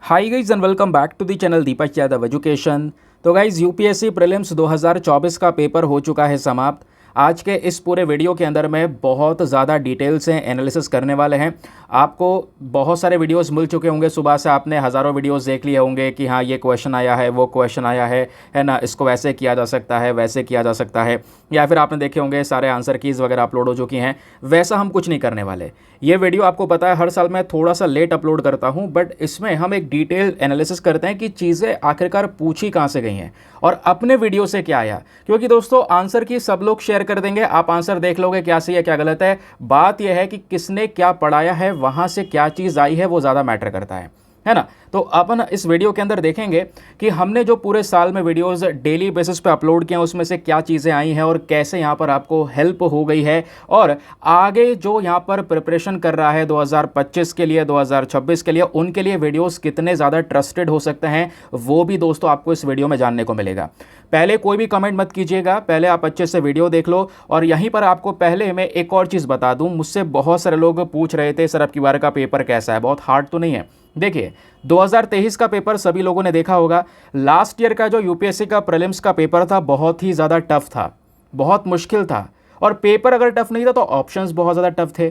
High guys and welcome back to the channel Deepak Yadav education. तो guys UPSC prelims 2024 का paper हो चुका है समाप्त। आज के इस पूरे वीडियो के अंदर में बहुत ज़्यादा डिटेल से एनालिसिस करने वाले हैं। आपको बहुत सारे वीडियोस मिल चुके होंगे, सुबह से आपने हज़ारों वीडियोस देख लिए होंगे कि हाँ ये क्वेश्चन आया है, वो क्वेश्चन आया है ना, इसको वैसे किया जा सकता है, वैसे किया जा सकता है, या फिर आपने देखे होंगे सारे आंसर कीज़ वगैरह अपलोड हो चुकी हैं। वैसा हम कुछ नहीं करने वाले। ये वीडियो आपको पता है हर साल मैं थोड़ा सा लेट अपलोड करता हूँ, बट इसमें हम एक डिटेल एनालिसिस करते हैं कि चीज़ें आखिरकार पूछी कहाँ से गई हैं और अपने वीडियो से क्या आया। क्योंकि दोस्तों आंसर की सब लोग शेयर कर देंगे, आप आंसर देख लोगे क्या सही है क्या गलत है। बात यह है कि किसने क्या पढ़ाया है, वहाँ से क्या चीज़ आई है, वो ज़्यादा मैटर करता है ना। तो अपन इस वीडियो के अंदर देखेंगे कि हमने जो पूरे साल में वीडियोस डेली बेसिस पे अपलोड किए हैं उसमें से क्या चीज़ें आई हैं और कैसे यहाँ पर आपको हेल्प हो गई है, और आगे जो यहाँ पर प्रिपरेशन कर रहा है 2025 के लिए, 2026 के लिए, उनके लिए वीडियोस कितने ज़्यादा ट्रस्टेड हो सकते हैं वो भी दोस्तों आपको इस वीडियो में जानने को मिलेगा। पहले कोई भी कमेंट मत कीजिएगा, पहले आप अच्छे से वीडियो देख लो। और यहीं पर आपको पहले मैं एक और चीज़ बता दूं, मुझसे बहुत सारे लोग पूछ रहे थे सर अब की बार का पेपर कैसा है, बहुत हार्ड तो नहीं है। देखिए 2023 का पेपर सभी लोगों ने देखा होगा। लास्ट ईयर का जो यूपीएससी का प्रीलिम्स का पेपर था बहुत ही ज़्यादा टफ था, बहुत मुश्किल था। और पेपर अगर टफ नहीं था तो ऑप्शंस बहुत ज़्यादा टफ थे।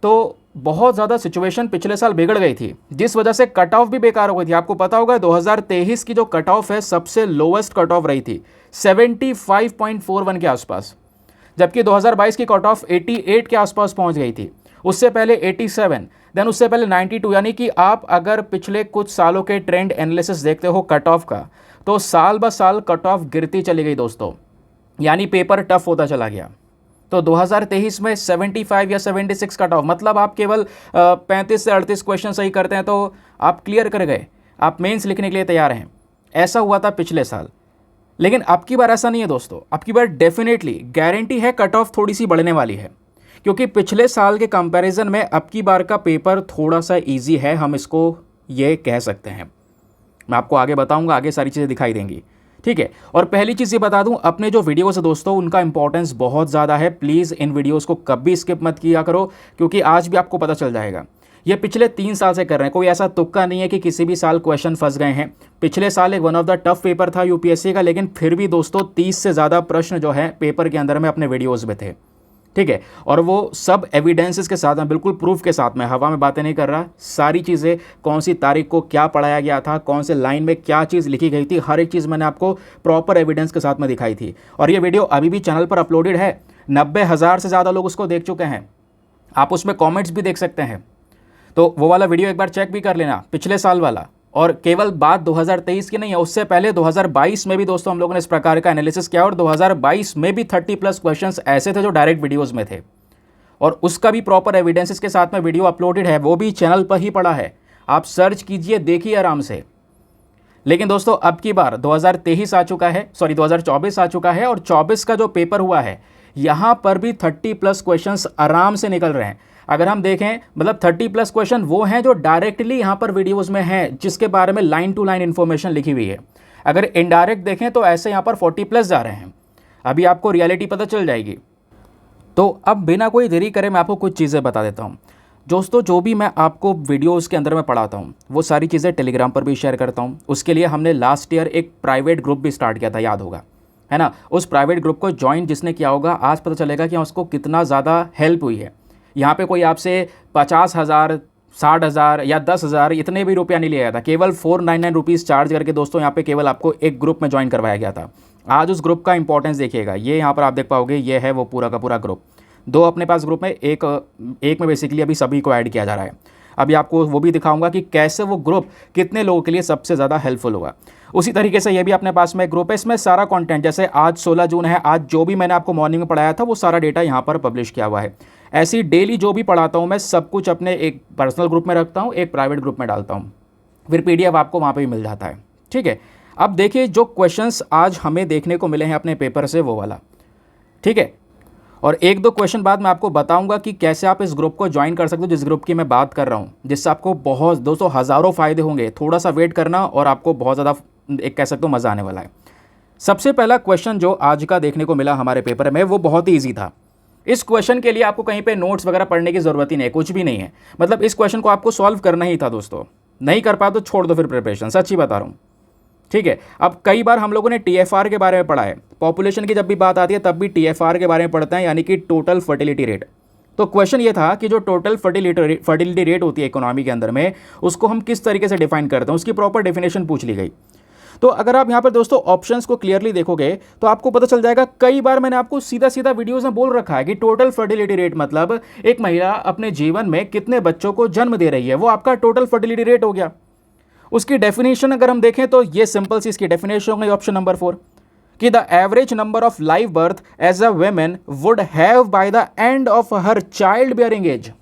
तो बहुत ज़्यादा सिचुएशन पिछले साल बिगड़ गई थी, जिस वजह से कट ऑफ भी बेकार हो गई थी। आपको पता होगा 2023 की जो कट ऑफ है सबसे लोवेस्ट कट ऑफ रही थी 75.41 के आसपास, जबकि 2022 की कट ऑफ 88 के आसपास पहुंच गई थी। उससे पहले 87, देन उससे पहले 92। यानी कि आप अगर पिछले कुछ सालों के ट्रेंड एनालिसिस देखते हो कट ऑफ का, तो साल ब साल कट ऑफ गिरती चली गई दोस्तों, यानी पेपर टफ होता चला गया। तो 2023 में 75 या 76 कट ऑफ, मतलब आप केवल 35 से 38 क्वेश्चन सही करते हैं तो आप क्लियर कर गए, आप मेंस लिखने के लिए तैयार हैं। ऐसा हुआ था पिछले साल। लेकिन अब की बार ऐसा नहीं है दोस्तों, अब की बार डेफिनेटली गारंटी है कट ऑफ थोड़ी सी बढ़ने वाली है, क्योंकि पिछले साल के कंपैरिजन में अब की बार का पेपर थोड़ा सा इजी है, हम इसको ये कह सकते हैं। मैं आपको आगे बताऊंगा, आगे सारी चीज़ें दिखाई देंगी, ठीक है। और पहली चीज़ ये बता दूं, अपने जो वीडियोस है दोस्तों उनका इंपॉर्टेंस बहुत ज़्यादा है। प्लीज़ इन वीडियोस को कभी स्किप मत किया करो, क्योंकि आज भी आपको पता चल जाएगा। ये पिछले 3 साल से कर रहे हैं, कोई ऐसा तुक्का नहीं है कि किसी भी साल क्वेश्चन फंस गए हैं। पिछले साल एक one of the tough paper था यूपीएससी का, लेकिन फिर भी दोस्तों 30 से ज़्यादा प्रश्न जो है पेपर के अंदर में अपने वीडियोज़ में थे, ठीक है। और वो सब एविडेंसेस के साथ, बिल्कुल प्रूफ के साथ, में हवा में बातें नहीं कर रहा। सारी चीज़ें, कौन सी तारीख को क्या पढ़ाया गया था, कौन से लाइन में क्या चीज़ लिखी गई थी, हर एक चीज़ मैंने आपको प्रॉपर एविडेंस के साथ में दिखाई थी। और ये वीडियो अभी भी चैनल पर अपलोडेड है, 90,000 से ज़्यादा लोग उसको देख चुके हैं। आप उसमें कॉमेंट्स भी देख सकते हैं, तो वो वाला वीडियो एक बार चेक भी कर लेना, पिछले साल वाला। और केवल बात 2023 की नहीं है, उससे पहले 2022 में भी दोस्तों हम लोगों ने इस प्रकार का एनालिसिस किया, और 2022 में भी 30+ क्वेश्चंस ऐसे थे जो डायरेक्ट वीडियोस में थे, और उसका भी प्रॉपर एविडेंसेस के साथ में वीडियो अपलोडेड है, वो भी चैनल पर ही पड़ा है। आप सर्च कीजिए, देखिए आराम से। लेकिन दोस्तों अब की बार 2023 आ चुका है, 2024 आ चुका है, और 24 का जो पेपर हुआ है यहाँ पर भी 30+ क्वेश्चंस आराम से निकल रहे हैं। अगर हम देखें, मतलब 30+ क्वेश्चन वो हैं जो डायरेक्टली यहाँ पर वीडियोस में हैं, जिसके बारे में लाइन टू लाइन इन्फॉर्मेशन लिखी हुई है। अगर इनडायरेक्ट देखें तो ऐसे यहाँ पर 40+ जा रहे हैं। अभी आपको रियलिटी पता चल जाएगी। तो अब बिना कोई देरी करे मैं आपको कुछ चीज़ें बता देता हूँ दोस्तों। जो भी मैं आपको वीडियोस के अंदर में पढ़ाता हूँ वो सारी चीज़ें टेलीग्राम पर भी शेयर करता हूँ। उसके लिए हमने लास्ट ईयर एक प्राइवेट ग्रुप भी स्टार्ट किया था, याद होगा, है ना। उस प्राइवेट ग्रुप को ज्वाइन जिसने किया होगा, आज पता चलेगा कि उसको कितना ज़्यादा हेल्प हुई है। यहाँ पे कोई आपसे 50,000, 60,000 या 10,000 इतने भी रुपया नहीं लिया गया था, केवल 499 रुपीज़ चार्ज करके दोस्तों यहाँ पे केवल आपको एक ग्रुप में ज्वाइन करवाया गया था। आज उस ग्रुप का इंपॉर्टेंस देखिएगा, ये यहाँ पर आप देख पाओगे, ये है वो पूरा का पूरा ग्रुप। 2 अपने पास ग्रुप में, एक में बेसिकली अभी सभी को ऐड किया जा रहा है। अभी आपको वो भी दिखाऊंगा कि कैसे वो ग्रुप कितने लोगों के लिए सबसे ज़्यादा हेल्पफुल होगा। उसी तरीके से ये भी अपने पास में ग्रुप है, इसमें सारा कंटेंट, जैसे आज 16 जून है, आज जो भी मैंने आपको मॉर्निंग में पढ़ाया था वो सारा डेटा यहाँ पर पब्लिश किया हुआ है। ऐसी डेली जो भी पढ़ाता हूँ मैं सब कुछ अपने एक पर्सनल ग्रुप में रखता हूँ, एक प्राइवेट ग्रुप में डालता हूँ, फिर PDF आपको वहाँ पर भी मिल जाता है, ठीक है। अब देखिए जो क्वेश्चंस आज हमें देखने को मिले हैं अपने पेपर से, वो वाला, ठीक है। और 1-2 क्वेश्चन बाद मैं आपको बताऊंगा कि कैसे आप इस ग्रुप को ज्वाइन कर सकते हो, जिस ग्रुप की मैं बात कर रहा हूं, जिससे आपको बहुत दोस्तों हज़ारों फ़ायदे होंगे। थोड़ा सा वेट करना और आपको बहुत ज़्यादा एक कह सकते हो मज़ा आने वाला है। सबसे पहला क्वेश्चन जो आज का देखने को मिला हमारे पेपर में वो बहुत ही ईजी था। इस क्वेश्चन के लिए आपको कहीं पे नोट्स वगैरह पढ़ने की ज़रूरत ही नहीं है, कुछ भी नहीं है। मतलब इस क्वेश्चन को आपको सॉल्व करना ही था दोस्तों। नहीं कर पाए तो छोड़ दो फिर प्रिपरेशन, सच्ची बता रहा हूँ। ठीक है, अब कई बार हम लोगों ने टीएफआर के बारे में पढ़ा है, पॉपुलेशन की जब भी बात आती है तब भी टीएफआर के बारे में पढ़ते हैं, यानी कि टोटल फर्टिलिटी रेट। तो क्वेश्चन ये था कि जो टोटल फर्टिलिटी रेट होती है इकोनॉमी के अंदर में, उसको हम किस तरीके से डिफाइन करते हैं, उसकी प्रॉपर डेफिनेशन पूछ ली गई। तो अगर आप यहाँ पर दोस्तों ऑप्शंस को क्लियरली देखोगे तो आपको पता चल जाएगा, कई बार मैंने आपको सीधा सीधा वीडियोस में बोल रखा है कि टोटल फर्टिलिटी रेट मतलब एक महिला अपने जीवन में कितने बच्चों को जन्म दे रही है, वो आपका टोटल फर्टिलिटी रेट हो गया। उसकी डेफिनेशन अगर हम देखें तो ये सिंपल सी इसकी डेफिनेशन हो गई ऑप्शन नंबर 4 कि the average number of live birth age a women would have by the end of her child bearing age,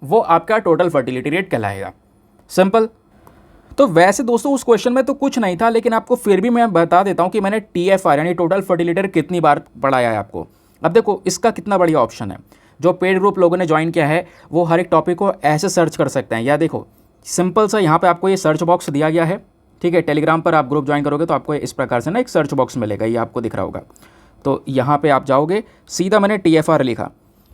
वो आपका टोटल फर्टिलिटी रेट कहलाएगा। सिंपल। तो वैसे दोस्तों उस क्वेश्चन में तो कुछ नहीं था, लेकिन आपको फिर भी मैं बता देता हूं कि मैंने टीएफआर यानी टोटल फर्टिलिटी रेट कितनी बार पढ़ाया है आपको। अब देखो इसका कितना बढ़िया ऑप्शन है, जो पेड ग्रुप लोगों ने ज्वाइन किया है वो हर एक टॉपिक को ऐसे सर्च कर सकते हैं। या देखो सिंपल सा यहाँ पे आपको ये सर्च बॉक्स दिया गया है, ठीक है। टेलीग्राम पर आप ग्रुप ज्वाइन करोगे तो आपको इस प्रकार से ना एक सर्च बॉक्स मिलेगा, ये आपको दिख रहा होगा। तो यहाँ पे आप जाओगे, सीधा मैंने टीएफआर लिखा।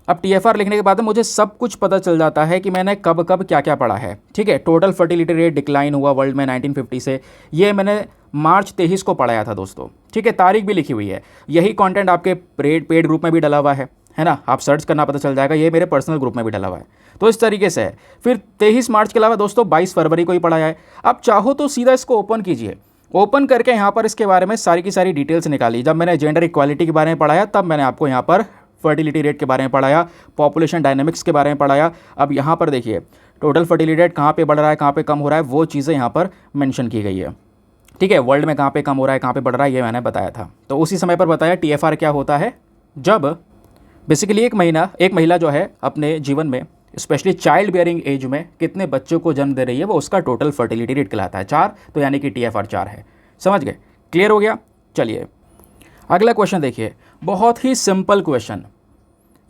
अब टीएफआर लिखने के बाद मुझे सब कुछ पता चल जाता है कि मैंने कब कब क्या क्या पढ़ा है, ठीक है। टोटल फर्टिलिटी रेट डिक्लाइन हुआ वर्ल्ड में 1950 से, ये मैंने मार्च 23 को पढ़ाया था दोस्तों, ठीक है। तारीख भी लिखी हुई है। यही कंटेंट आपके पेड ग्रुप में भी डला हुआ है ना, आप सर्च करना पता चल जाएगा। ये मेरे पर्सनल ग्रुप में भी डला हुआ है। तो इस तरीके से है। फिर 23 मार्च के अलावा दोस्तों 22 फरवरी को ही पढ़ाया है। आप चाहो तो सीधा इसको ओपन कीजिए, ओपन करके यहाँ पर इसके बारे में सारी की सारी डिटेल्स निकाली। जब मैंने जेंडर इक्वालिटी के बारे में पढ़ाया तब मैंने आपको यहाँ पर फर्टिलिटी रेट के बारे में पढ़ाया, पॉपुलेशन डायनेमिक्स के बारे में पढ़ाया। अब यहाँ पर देखिए टोटल फर्टिलिटी रेट कहाँ पे बढ़ रहा है, कहाँ पे कम हो रहा है, वो चीज़ें यहाँ पर मेंशन की गई है, ठीक है। वर्ल्ड में कहाँ पे कम हो रहा है, कहाँ पे बढ़ रहा है, ये मैंने बताया था। तो उसी समय पर बताया टीएफआर क्या होता है, जब बेसिकली एक महिला जो है अपने जीवन में स्पेशली चाइल्ड बियरिंग एज में कितने बच्चों को जन्म दे रही है, वो उसका टोटल फर्टिलिटी रेट कहलाता है। 4, तो यानी कि टीएफआर 4 है। समझ गए, क्लियर हो गया। चलिए अगला क्वेश्चन देखिए, बहुत ही सिंपल क्वेश्चन,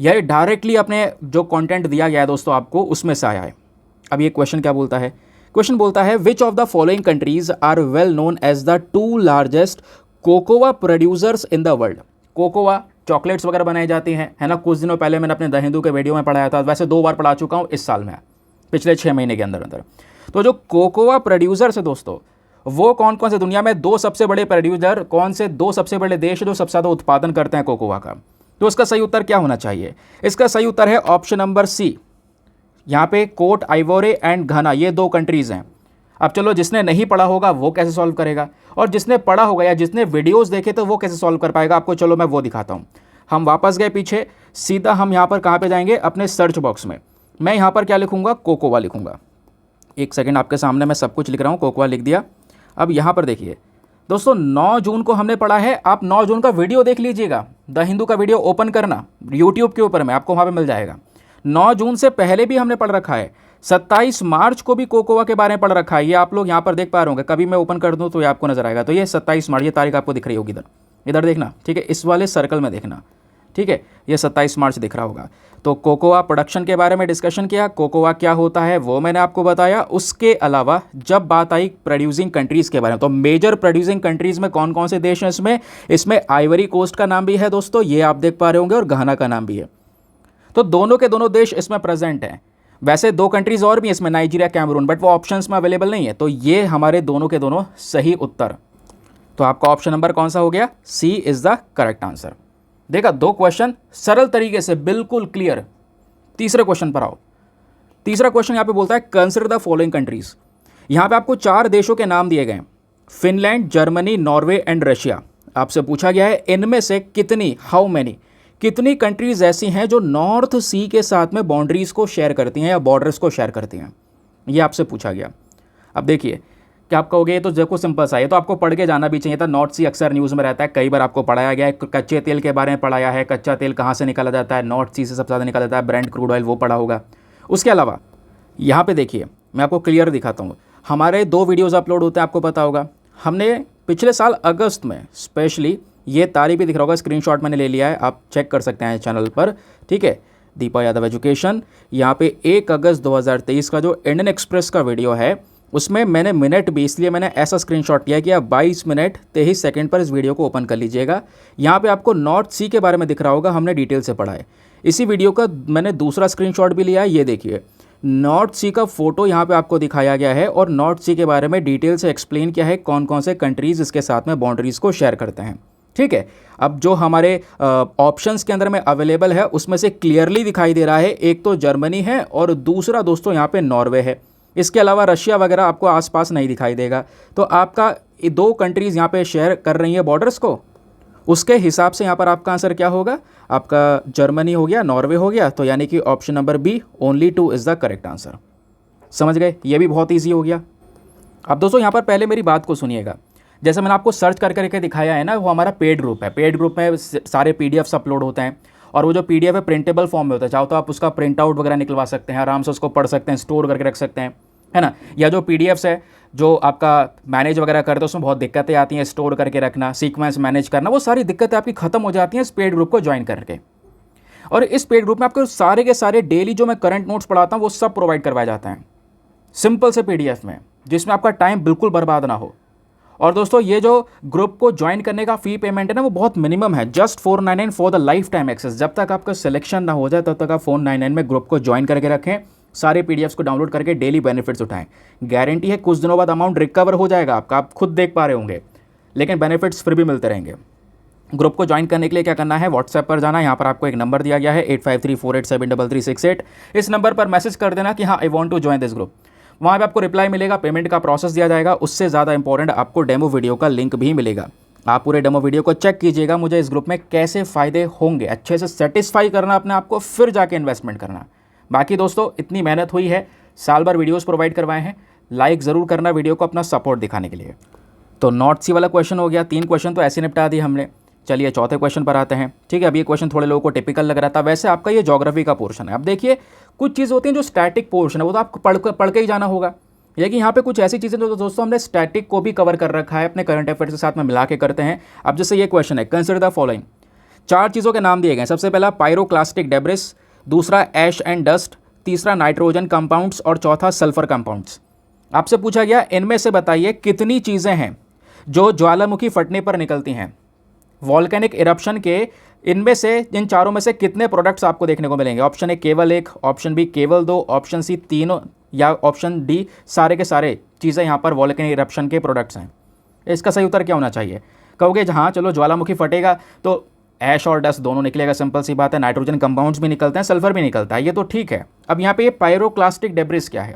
यह डायरेक्टली अपने जो कंटेंट दिया गया है दोस्तों आपको उसमें से आया है। अब ये क्वेश्चन क्या बोलता है, क्वेश्चन बोलता है which of the following countries are well known as the 2 largest cocoa producers in the world. Cocoa chocolates वगैरह बनाई जाती हैं, है ना। कुछ दिनों पहले मैंने अपने द हिंदू के वीडियो में पढ़ाया था, वैसे 2 बार पढ़ा चुका हूँ इस साल में, पिछले 6 महीने के अंदर अंदर। तो जो कोकोआ प्रोड्यूसर्स है दोस्तों, वो कौन कौन से दुनिया में 2 सबसे बड़े प्रोड्यूसर, कौन से 2 सबसे बड़े देश है जो सबसे ज़्यादा उत्पादन करते हैं कोकोआ का। तो इसका सही उत्तर क्या होना चाहिए, इसका सही उत्तर है ऑप्शन नंबर सी। यहाँ पे कोट आइवोरे एंड घाना, ये 2 कंट्रीज़ हैं। अब चलो जिसने नहीं पढ़ा होगा वो कैसे सॉल्व करेगा, और जिसने पढ़ा होगा या जिसने वीडियोस देखे तो वो कैसे सॉल्व कर पाएगा, आपको चलो मैं वो दिखाता हूँ। हम वापस गए पीछे, सीधा हम यहाँ पर कहाँ पे जाएंगे, अपने सर्च बॉक्स में। मैं यहाँ पर क्या लिखूँगा, कोकोआ लिखूँगा। एक सेकेंड, आपके सामने मैं सब कुछ लिख रहा हूँ, कोकोआ लिख दिया। अब यहाँ पर देखिए दोस्तों 9 जून को हमने पढ़ा है, आप 9 जून का वीडियो देख लीजिएगा, द हिंदू का वीडियो ओपन करना यूट्यूब के ऊपर में, आपको वहाँ पे मिल जाएगा। 9 जून से पहले भी हमने पढ़ रखा है, 27 मार्च को भी कोकोआ के बारे में पढ़ रखा है। ये आप लोग यहाँ पर देख पा रहे होंगे, कभी मैं ओपन कर दूँ तो ये आपको नजर आएगा। तो ये 27 मार्च, ये तारीख आपको दिख रही होगी, इधर देखना, ठीक है, इस वाले सर्कल में देखना, ठीक है, ये 27 मार्च दिख रहा होगा। तो कोकोआ प्रोडक्शन के बारे में डिस्कशन किया, कोकोआ क्या होता है वो मैंने आपको बताया। उसके अलावा जब बात आई प्रोड्यूसिंग कंट्रीज़ के बारे में, तो मेजर प्रोड्यूसिंग कंट्रीज़ में कौन कौन से देश हैं इसमें आइवरी कोस्ट का नाम भी है दोस्तों, ये आप देख पा रहे होंगे, और घाना का नाम भी है। तो दोनों के दोनों देश इसमें प्रेजेंट हैं। वैसे 2 कंट्रीज़ और भी हैं इसमें, नाइजीरिया, कैमरून, बट वो ऑप्शंस में अवेलेबल नहीं है। तो ये हमारे दोनों के दोनों सही उत्तर। तो आपका ऑप्शन नंबर कौन सा हो गया, सी इज़ द करेक्ट आंसर। देखा 2 क्वेश्चन सरल तरीके से, बिल्कुल क्लियर। तीसरे क्वेश्चन पर आओ। तीसरा क्वेश्चन यहाँ पे बोलता है कंसिडर द फॉलोइंग कंट्रीज। यहाँ पे आपको 4 देशों के नाम दिए गए, Finland, Germany, Norway and Russia. आपसे पूछा गया है इनमें से कितनी, हाउ मैनी, कितनी कंट्रीज ऐसी हैं जो नॉर्थ सी के साथ में बाउंड्रीज को शेयर करती हैं या बॉर्डर्स को शेयर करती हैं, ये आपसे पूछा गया। अब देखिए क्या आप कहोगे, ये तो देखो सिंपल सा है, तो आपको पढ़ के जाना भी चाहिए था। नॉर्थ सी अक्सर न्यूज़ में रहता है, कई बार आपको पढ़ाया गया है। कच्चे तेल के बारे में पढ़ाया है, कच्चा तेल कहाँ से निकाला जाता है, नॉर्थ सी से सबसे ज़्यादा निकाला जाता है, ब्रेंट क्रूड ऑयल, वो पढ़ा होगा। उसके अलावा यहाँ पे देखिए मैं आपको क्लियर दिखाता हूँ, हमारे 2 वीडियोज़ अपलोड होते हैं, आपको पता होगा। हमने पिछले साल अगस्त में स्पेशली, ये तारीख भी दिख रहा होगा, स्क्रीनशॉट मैंने ले लिया है, आप चेक कर सकते हैं चैनल पर, ठीक है, दीपा यादव एजुकेशन। यहाँ पे 1 अगस्त 2023 का जो इंडियन एक्सप्रेस का वीडियो है, उसमें मैंने मिनट भी, इसलिए मैंने ऐसा स्क्रीनशॉट लिया कि आप 22 मिनट 23 सेकंड पर इस वीडियो को ओपन कर लीजिएगा। यहाँ पे आपको नॉर्थ सी के बारे में दिख रहा होगा, हमने डिटेल से पढ़ा है। इसी वीडियो का मैंने दूसरा स्क्रीनशॉट भी लिया है, ये देखिए, नॉर्थ सी का फोटो यहाँ पे आपको दिखाया गया है और नॉर्थ सी के बारे में डिटेल से एक्सप्लेन किया है कौन कौन से कंट्रीज़ इसके साथ में बाउंड्रीज़ को शेयर करते हैं। ठीक है, अब जो हमारे ऑप्शंस के अंदर में अवेलेबल है उसमें से क्लियरली दिखाई दे रहा है, एक तो जर्मनी है और दूसरा दोस्तों यहाँ पे नॉर्वे है। इसके अलावा रशिया वगैरह आपको आसपास नहीं दिखाई देगा। तो आपका ये 2 कंट्रीज़ यहाँ पे शेयर कर रही है बॉर्डर्स को, उसके हिसाब से यहाँ पर आपका आंसर क्या होगा, आपका जर्मनी हो गया, नॉर्वे हो गया, तो यानी कि option number B only 2 is the correct answer. समझ गए, ये भी बहुत ईजी हो गया। अब दोस्तों यहाँ पर पहले मेरी बात को सुनिएगा। जैसे मैंने आपको सर्च कर करके दिखाया है ना, वो हमारा पेड ग्रुप है। पेड ग्रुप में सारे पीडीएफ्स अपलोड होते हैं और वो जो पीडीएफ है प्रिंटेबल फॉर्म में होता है। चाहो तो आप उसका प्रिंट आउट वगैरह निकलवा सकते हैं, आराम से उसको पढ़ सकते हैं, स्टोर करके रख सकते हैं, है ना। या जो पीडीएफ्स है जो आपका मैनेज वगैरह करते हैं उसमें बहुत दिक्कतें आती हैं, स्टोर करके रखना, सीक्वेंस मैनेज करना, वो सारी दिक्कतें आपकी खत्म हो जाती हैं इस पेड ग्रुप को ज्वाइन करके। और इस पेड ग्रुप में आपको सारे के सारे डेली जो मैं करंट नोट्स पढ़ाता हूँ वो सब प्रोवाइड करवाए जाते हैं सिंपल से पीडीएफ में, जिसमें आपका टाइम बिल्कुल बर्बाद ना हो। और दोस्तों ये जो ग्रुप को ज्वाइन करने का फ़ी पेमेंट है ना, वो बहुत मिनिमम है, just 499 for the life time access. जब तक आपका सिलेक्शन ना हो जाए तब तक आप 499 में ग्रुप को ज्वाइन करके रखें, सारे पीडीएफ्स को डाउनलोड करके डेली बेनिफिट्स उठाएं। गारंटी है कुछ दिनों बाद अमाउंट रिकवर हो जाएगा आपका, आप खुद देख पा रहे होंगे, लेकिन बेनिफिट्स फिर भी मिलते रहेंगे। ग्रुप को ज्वाइन करने के लिए क्या करना है, व्हाट्सएप पर जाना, यहाँ पर आपको एक नंबर दिया गया है 8534873368। इस नंबर पर मैसेज कर देना कि हाँ I want to join this group. वहाँ पे आपको रिप्लाई मिलेगा, पेमेंट का प्रोसेस दिया जाएगा। उससे ज़्यादा इंपॉर्टेंट आपको डेमो वीडियो का लिंक भी मिलेगा। आप पूरे डेमो वीडियो को चेक कीजिएगा, मुझे इस ग्रुप में कैसे फ़ायदे होंगे, अच्छे से सेटिस्फाई करना अपने आप को, फिर जाके इन्वेस्टमेंट करना। बाकी दोस्तों इतनी मेहनत हुई है, साल भर वीडियोज़ प्रोवाइड करवाए हैं, लाइक ज़रूर करना वीडियो को अपना सपोर्ट दिखाने के लिए। तो नॉर्थ सी वाला क्वेश्चन हो गया, 3 क्वेश्चन तो ऐसे निपटा दिए हमने। चलिए चौथे क्वेश्चन पर आते हैं। ठीक है, अब ये क्वेश्चन थोड़े लोगों को टिपिकल लग रहा था, वैसे आपका ये ज्योग्राफी का पोर्शन है। अब देखिए कुछ चीज़ होती हैं जो स्टैटिक पोर्शन है, वो तो आपको पढ़ के ही जाना होगा, लेकिन यहाँ पे कुछ ऐसी चीज़ें जो दोस्तों हमने स्टैटिक को भी कवर कर रखा है, अपने करंट अफेयर्स के साथ में मिला के करते हैं। अब जैसे ये क्वेश्चन है, कंसिडर द फॉलोइंग, 4 चीज़ों के नाम दिए गए। सबसे पहला पायरोक्लास्टिक डेब्रिस, दूसरा ऐश एंड डस्ट, तीसरा नाइट्रोजन कंपाउंड्स और चौथा सल्फर कंपाउंड्स। आपसे पूछा गया इनमें से बताइए कितनी चीज़ें हैं जो ज्वालामुखी फटने पर निकलती हैं। वॉल्केनिक इरप्शन के इनमें से, इन चारों में से कितने प्रोडक्ट्स आपको देखने को मिलेंगे। ऑप्शन ए केवल 1, ऑप्शन बी केवल 2, ऑप्शन सी 3 या ऑप्शन डी सारे के सारे चीज़ें यहाँ पर वॉल्केनिक इरप्शन के प्रोडक्ट्स हैं। इसका सही उत्तर क्या होना चाहिए। कहोगे हाँ चलो ज्वालामुखी फटेगा तो ऐश और डस्ट दोनों निकलेगा, सिंपल सी बात है। नाइट्रोजन कंपाउंड्स भी निकलते हैं, सल्फर भी निकलता है, ये तो ठीक है। अब यहाँ पे ये पायरोक्लास्टिक डेब्रिस क्या है।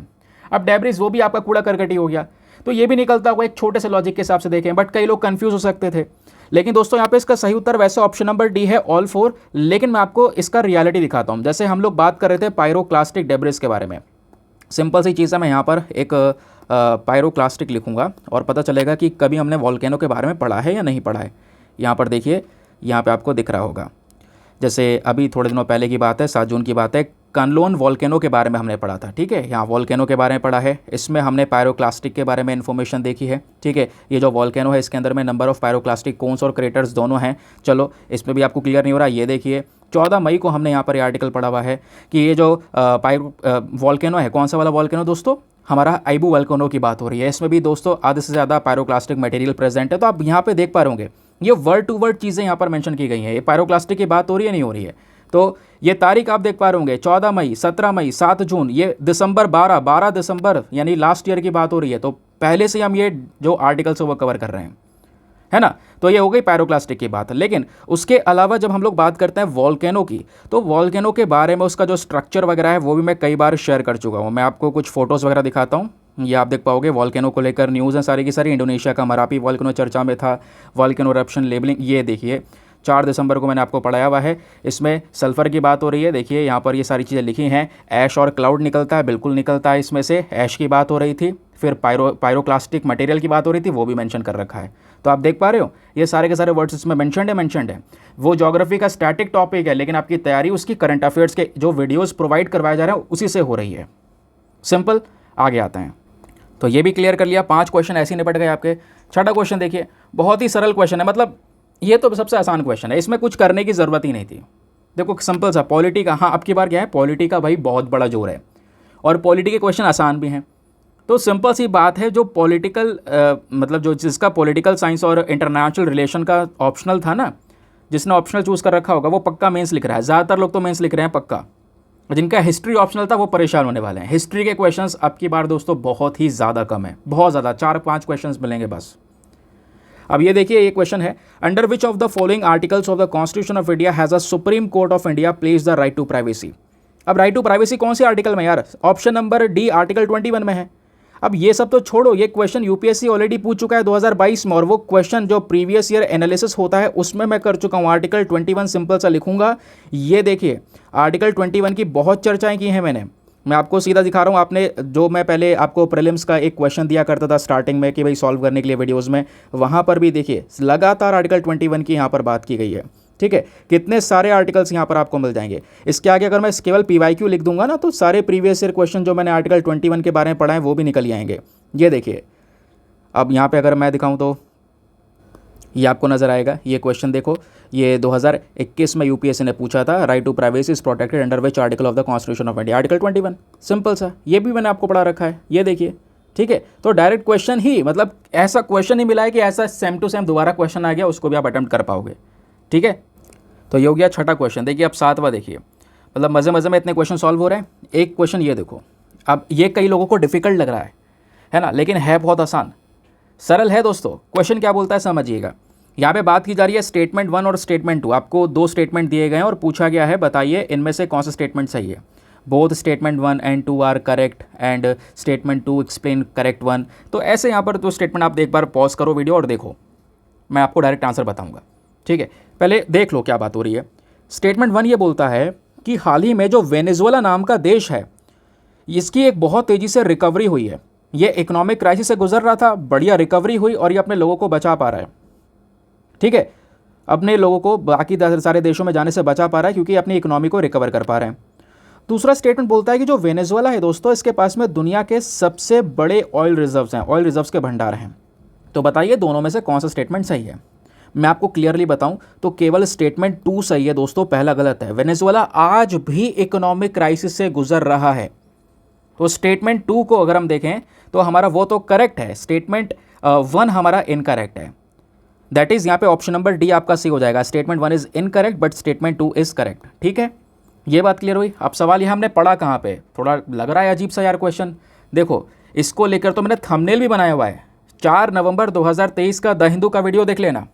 अब डेब्रिस वो भी आपका कूड़ा करकट ही हो गया, तो ये भी निकलता होगा एक छोटे से लॉजिक के हिसाब से देखें, बट कई लोग कंफ्यूज हो सकते थे। लेकिन दोस्तों यहाँ पे इसका सही उत्तर वैसे ऑप्शन नंबर डी है, ऑल 4। लेकिन मैं आपको इसका रियलिटी दिखाता हूँ। जैसे हम लोग बात कर रहे थे पायरोक्लास्टिक डेब्रिस के बारे में, सिंपल सी चीज़ है, मैं यहाँ पर एक पायरोक्लास्टिक लिखूँगा और पता चलेगा कि कभी हमने वॉल्केनो के बारे में पढ़ा है या नहीं पढ़ा है। यहाँ पर देखिए, यहाँ पे आपको दिख रहा होगा, जैसे अभी थोड़े दिनों पहले की बात है, 7 जून की बात है, कनलोन वॉल्केनो के बारे में हमने पढ़ा था। ठीक है, यहाँ वॉल्केनो के बारे में पढ़ा है, इसमें हमने पायरोक्लास्टिक के बारे में इन्फॉर्मेशन देखी है। ठीक है, ये जो वॉल्केनो है इसके अंदर में नंबर ऑफ पायरोक्लास्टिक कोन्स और क्रेटर्स दोनों हैं। चलो इसमें भी आपको क्लियर नहीं हो रहा, ये देखिए 14 मई को हमने यहाँ पर ये आर्टिकल पढ़ा हुआ है कि ये जो वॉल्केनो है, कौन सा वाला वॉल्केनो दोस्तों, हमारा आइबू वॉल्केनो की बात हो रही है। इसमें भी दोस्तों आधे से ज़्यादा पायरोक्लास्टिक मटेरियल प्रेजेंट है। तो आप यहाँ पे देख पा रहे होंगे ये वर्ड टू वर्ड चीज़ें यहाँ पर मेंशन की गई हैं। ये पायरोक्लास्टिक की बात हो रही है नहीं हो रही है। तो ये तारीख आप देख पा रहे होंगे, 14 मई, 17 मई, 7 जून, ये दिसंबर 12 दिसंबर यानी लास्ट ईयर की बात हो रही है। तो पहले से हम ये जो आर्टिकल्स है वो कवर कर रहे हैं, है ना। तो ये हो गई पायरोक्लास्टिक की बात। लेकिन उसके अलावा जब हम लोग बात करते हैं वॉल्केनो की, तो वॉल्केनो के बारे में उसका जो स्ट्रक्चर वगैरह है वो भी मैं कई बार शेयर कर चुका हूँ। मैं आपको कुछ फोटोज़ वगैरह दिखाता हूँ, ये आप देख पाओगे। वॉल्केनो को लेकर न्यूज़ हैं सारी की सारी। इंडोनेशिया का मरापी वॉल्केनो चर्चा में था, वॉल्केनो इरप्शन लेबलिंग, ये देखिए 4 दिसंबर को मैंने आपको पढ़ाया हुआ है। इसमें सल्फ़र की बात हो रही है, देखिए यहाँ पर ये सारी चीज़ें लिखी हैं। ऐश और क्लाउड निकलता है, बिल्कुल निकलता है, इसमें से ऐश की बात हो रही थी। फिर पायरोक्लास्टिक मटेरियल की बात हो रही थी, वो भी मेंशन कर रखा है। तो आप देख पा रहे हो ये सारे के सारे वर्ड्स इसमें मेंशनड है। वो ज्योग्राफी का स्टैटिक टॉपिक है, लेकिन आपकी तैयारी उसकी करंट अफेयर्स के जो वीडियोज़ प्रोवाइड करवाए जा रहे हैं उसी से हो रही है। सिंपल, आगे आते हैं। तो ये भी क्लियर कर लिया, 5 क्वेश्चन ऐसे ही निपट गए आपके। छठा क्वेश्चन देखिए, बहुत ही सरल क्वेश्चन है, मतलब ये तो सबसे आसान क्वेश्चन है, इसमें कुछ करने की ज़रूरत ही नहीं थी। देखो सिंपल सा, पॉलिटी का, हाँ अब की बार क्या है, पॉलिटी का भाई बहुत बड़ा जोर है और पॉलिटी के क्वेश्चन आसान भी हैं। तो सिंपल सी बात है, जो पॉलिटिकल मतलब जो जिसका पॉलिटिकल साइंस और इंटरनेशनल रिलेशन का ऑप्शनल था ना, जिसने ऑप्शनल चूज़ कर रखा होगा वो पक्का मेंस लिख रहा है। ज़्यादातर लोग तो मेंस लिख रहे हैं पक्का, जिनका हिस्ट्री ऑप्शनल था वो परेशान होने वाले हैं। हिस्ट्री के क्वेश्चंस अब की बार दोस्तों बहुत ही ज़्यादा कम है, बहुत ज़्यादा, 4-5 क्वेश्चंस मिलेंगे बस। अब ये देखिए, ये क्वेश्चन है, under which of the following articles of the constitution of India has a supreme court of India placed the right to privacy. अब राइट टू प्राइवेसी कौन से आर्टिकल में यार? ऑप्शन नंबर डी आर्टिकल 21 में है। अब ये सब तो छोड़ो, ये क्वेश्चन यूपीएससी ऑलरेडी पूछ चुका है 2022 में, और वो क्वेश्चन जो प्रीवियस ईयर एनालिसिस होता है उसमें मैं कर चुका हूँ। आर्टिकल 21 सिंपल सा लिखूंगा, ये देखिए आर्टिकल 21 की बहुत चर्चाएं की हैं मैंने। मैं आपको सीधा दिखा रहा हूँ, आपने जो मैं पहले आपको प्रीलिम्स का एक क्वेश्चन दिया करता था स्टार्टिंग में कि भाई सॉल्व करने के लिए वीडियोज़ में, वहाँ पर भी देखिए लगातार आर्टिकल 21 की यहाँ पर बात की गई है। ठीक है, कितने सारे आर्टिकल्स यहाँ पर आपको मिल जाएंगे। इसके आगे अगर मैं केवल PYQ लिख दूंगा ना तो सारे प्रीवियस ईयर क्वेश्चन जो मैंने आर्टिकल 21 के बारे में पढ़ा है वो भी निकल ही आएंगे। ये देखिए, अब यहाँ पे अगर मैं दिखाऊं तो ये आपको नज़र आएगा। ये क्वेश्चन देखो, ये 2021 में यूपीएससी ने पूछा था, right to privacy is protected under which article of the constitution of India, article 21, simple सा, ये भी मैंने आपको पढ़ा रखा है। ये देखिए, ठीक है, तो डायरेक्ट क्वेश्चन ही, मतलब ऐसा क्वेश्चन ही मिला है कि ऐसा सेम टू सेम दोबारा क्वेश्चन आ गया, उसको भी आप अटेम्प्ट कर पाओगे। ठीक है, तो ये हो गया छठा क्वेश्चन। देखिए अब सातवां देखिए, मतलब मज़े मज़े में इतने क्वेश्चन सॉल्व हो रहे हैं। एक क्वेश्चन ये देखो, अब ये कई लोगों को डिफिकल्ट लग रहा है ना, लेकिन है बहुत आसान, सरल है दोस्तों। क्वेश्चन क्या बोलता है समझिएगा। यहाँ पे बात की जा रही है स्टेटमेंट 1 और स्टेटमेंट 2। आपको 2 स्टेटमेंट दिए गए हैं और पूछा गया है बताइए इनमें से कौन सा स्टेटमेंट सही है। Both statement 1 and 2 are correct and statement 2 explain correct 1। तो ऐसे यहाँ पर 2 स्टेटमेंट आप एक बार पॉज करो वीडियो और देखो, मैं आपको डायरेक्ट आंसर बताऊँगा। ठीक है, पहले देख लो क्या बात हो रही है। स्टेटमेंट 1 ये बोलता है कि हाल ही में जो वेनेजुएला नाम का देश है, इसकी एक बहुत तेज़ी से रिकवरी हुई है। ये इकोनॉमिक क्राइसिस से गुजर रहा था, बढ़िया रिकवरी हुई और ये अपने लोगों को बचा पा रहा है। ठीक है, अपने लोगों को बाकी सारे देशों में जाने से बचा पा रहा है क्योंकि अपनी इकोनॉमी को रिकवर कर पा रहे हैं। दूसरा स्टेटमेंट बोलता है कि जो वेनेजुएला है दोस्तों, इसके पास में दुनिया के सबसे बड़े ऑयल रिजर्व्स हैं, ऑयल रिजर्व्स के भंडार हैं। तो बताइए दोनों में से कौन सा स्टेटमेंट सही है। मैं आपको क्लियरली बताऊं तो केवल स्टेटमेंट 2 सही है दोस्तों, पहला गलत है। वेनेजुएला आज भी इकोनॉमिक क्राइसिस से गुजर रहा है। तो स्टेटमेंट 2 को अगर हम देखें तो हमारा वो तो करेक्ट है, स्टेटमेंट 1 हमारा इनकरेक्ट है। दैट इज यहाँ पे ऑप्शन नंबर डी आपका सही हो जाएगा। Statement 1 is incorrect but statement 2 is correct. ठीक है, ये बात क्लियर हुई। अब सवाल ये हमने पढ़ा कहाँ पे, थोड़ा लग रहा है अजीब सा यार क्वेश्चन। देखो इसको लेकर तो मैंने थंबनेल भी बनाया हुआ है, 4 नवंबर 2023 का द हिंदू का वीडियो देख लेना।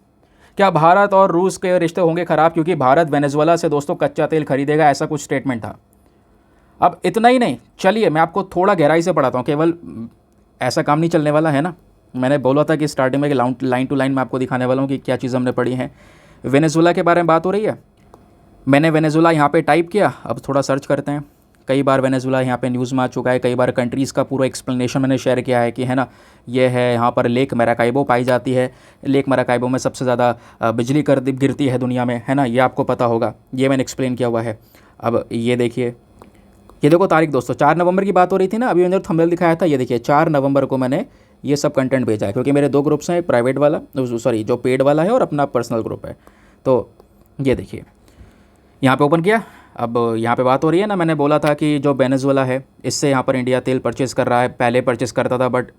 क्या भारत और रूस के रिश्ते होंगे खराब क्योंकि भारत वेनेजुएला से दोस्तों कच्चा तेल खरीदेगा, ऐसा कुछ स्टेटमेंट था। अब इतना ही नहीं, चलिए मैं आपको थोड़ा गहराई से पढ़ाता हूँ, केवल ऐसा काम नहीं चलने वाला है ना। मैंने बोला था कि स्टार्टिंग में कि लाइन टू लाइन मैं आपको दिखाने वाला हूँ कि क्या चीज़ हमने पढ़ी है। वेनेजुएला के बारे में बात हो रही है, मैंने वेनेजुएला यहाँ पे टाइप किया, अब थोड़ा सर्च करते हैं। कई बार वेनेजुएला यहाँ पे न्यूज़ में आ चुका है, कई बार कंट्रीज़ का पूरा एक्सप्लेनेशन मैंने शेयर किया है कि है ना, ये है यहाँ पर लेक मैराकाइबो पाई जाती है। लेक मैराकाइबो में सबसे ज़्यादा बिजली गिरती है दुनिया में, है ना, ये आपको पता होगा, ये मैंने एक्सप्लेन किया हुआ है। अब ये देखिए, ये देखो तारीख दोस्तों, 4 नवंबर की बात हो रही थी ना, अभी मैंने थंबनेल दिखाया था, ये देखिए 4 नवंबर को मैंने ये सब कंटेंट भेजा है क्योंकि मेरे 2 ग्रुप्स हैं, प्राइवेट वाला, सॉरी जो पेड वाला है और अपना पर्सनल ग्रुप है। तो ये देखिए यहाँ पे ओपन किया। अब यहाँ पे बात हो रही है ना, मैंने बोला था कि जो वेनेजुएला है इससे यहाँ पर इंडिया तेल परचेज़ कर रहा है, पहले परचेज़ करता था बट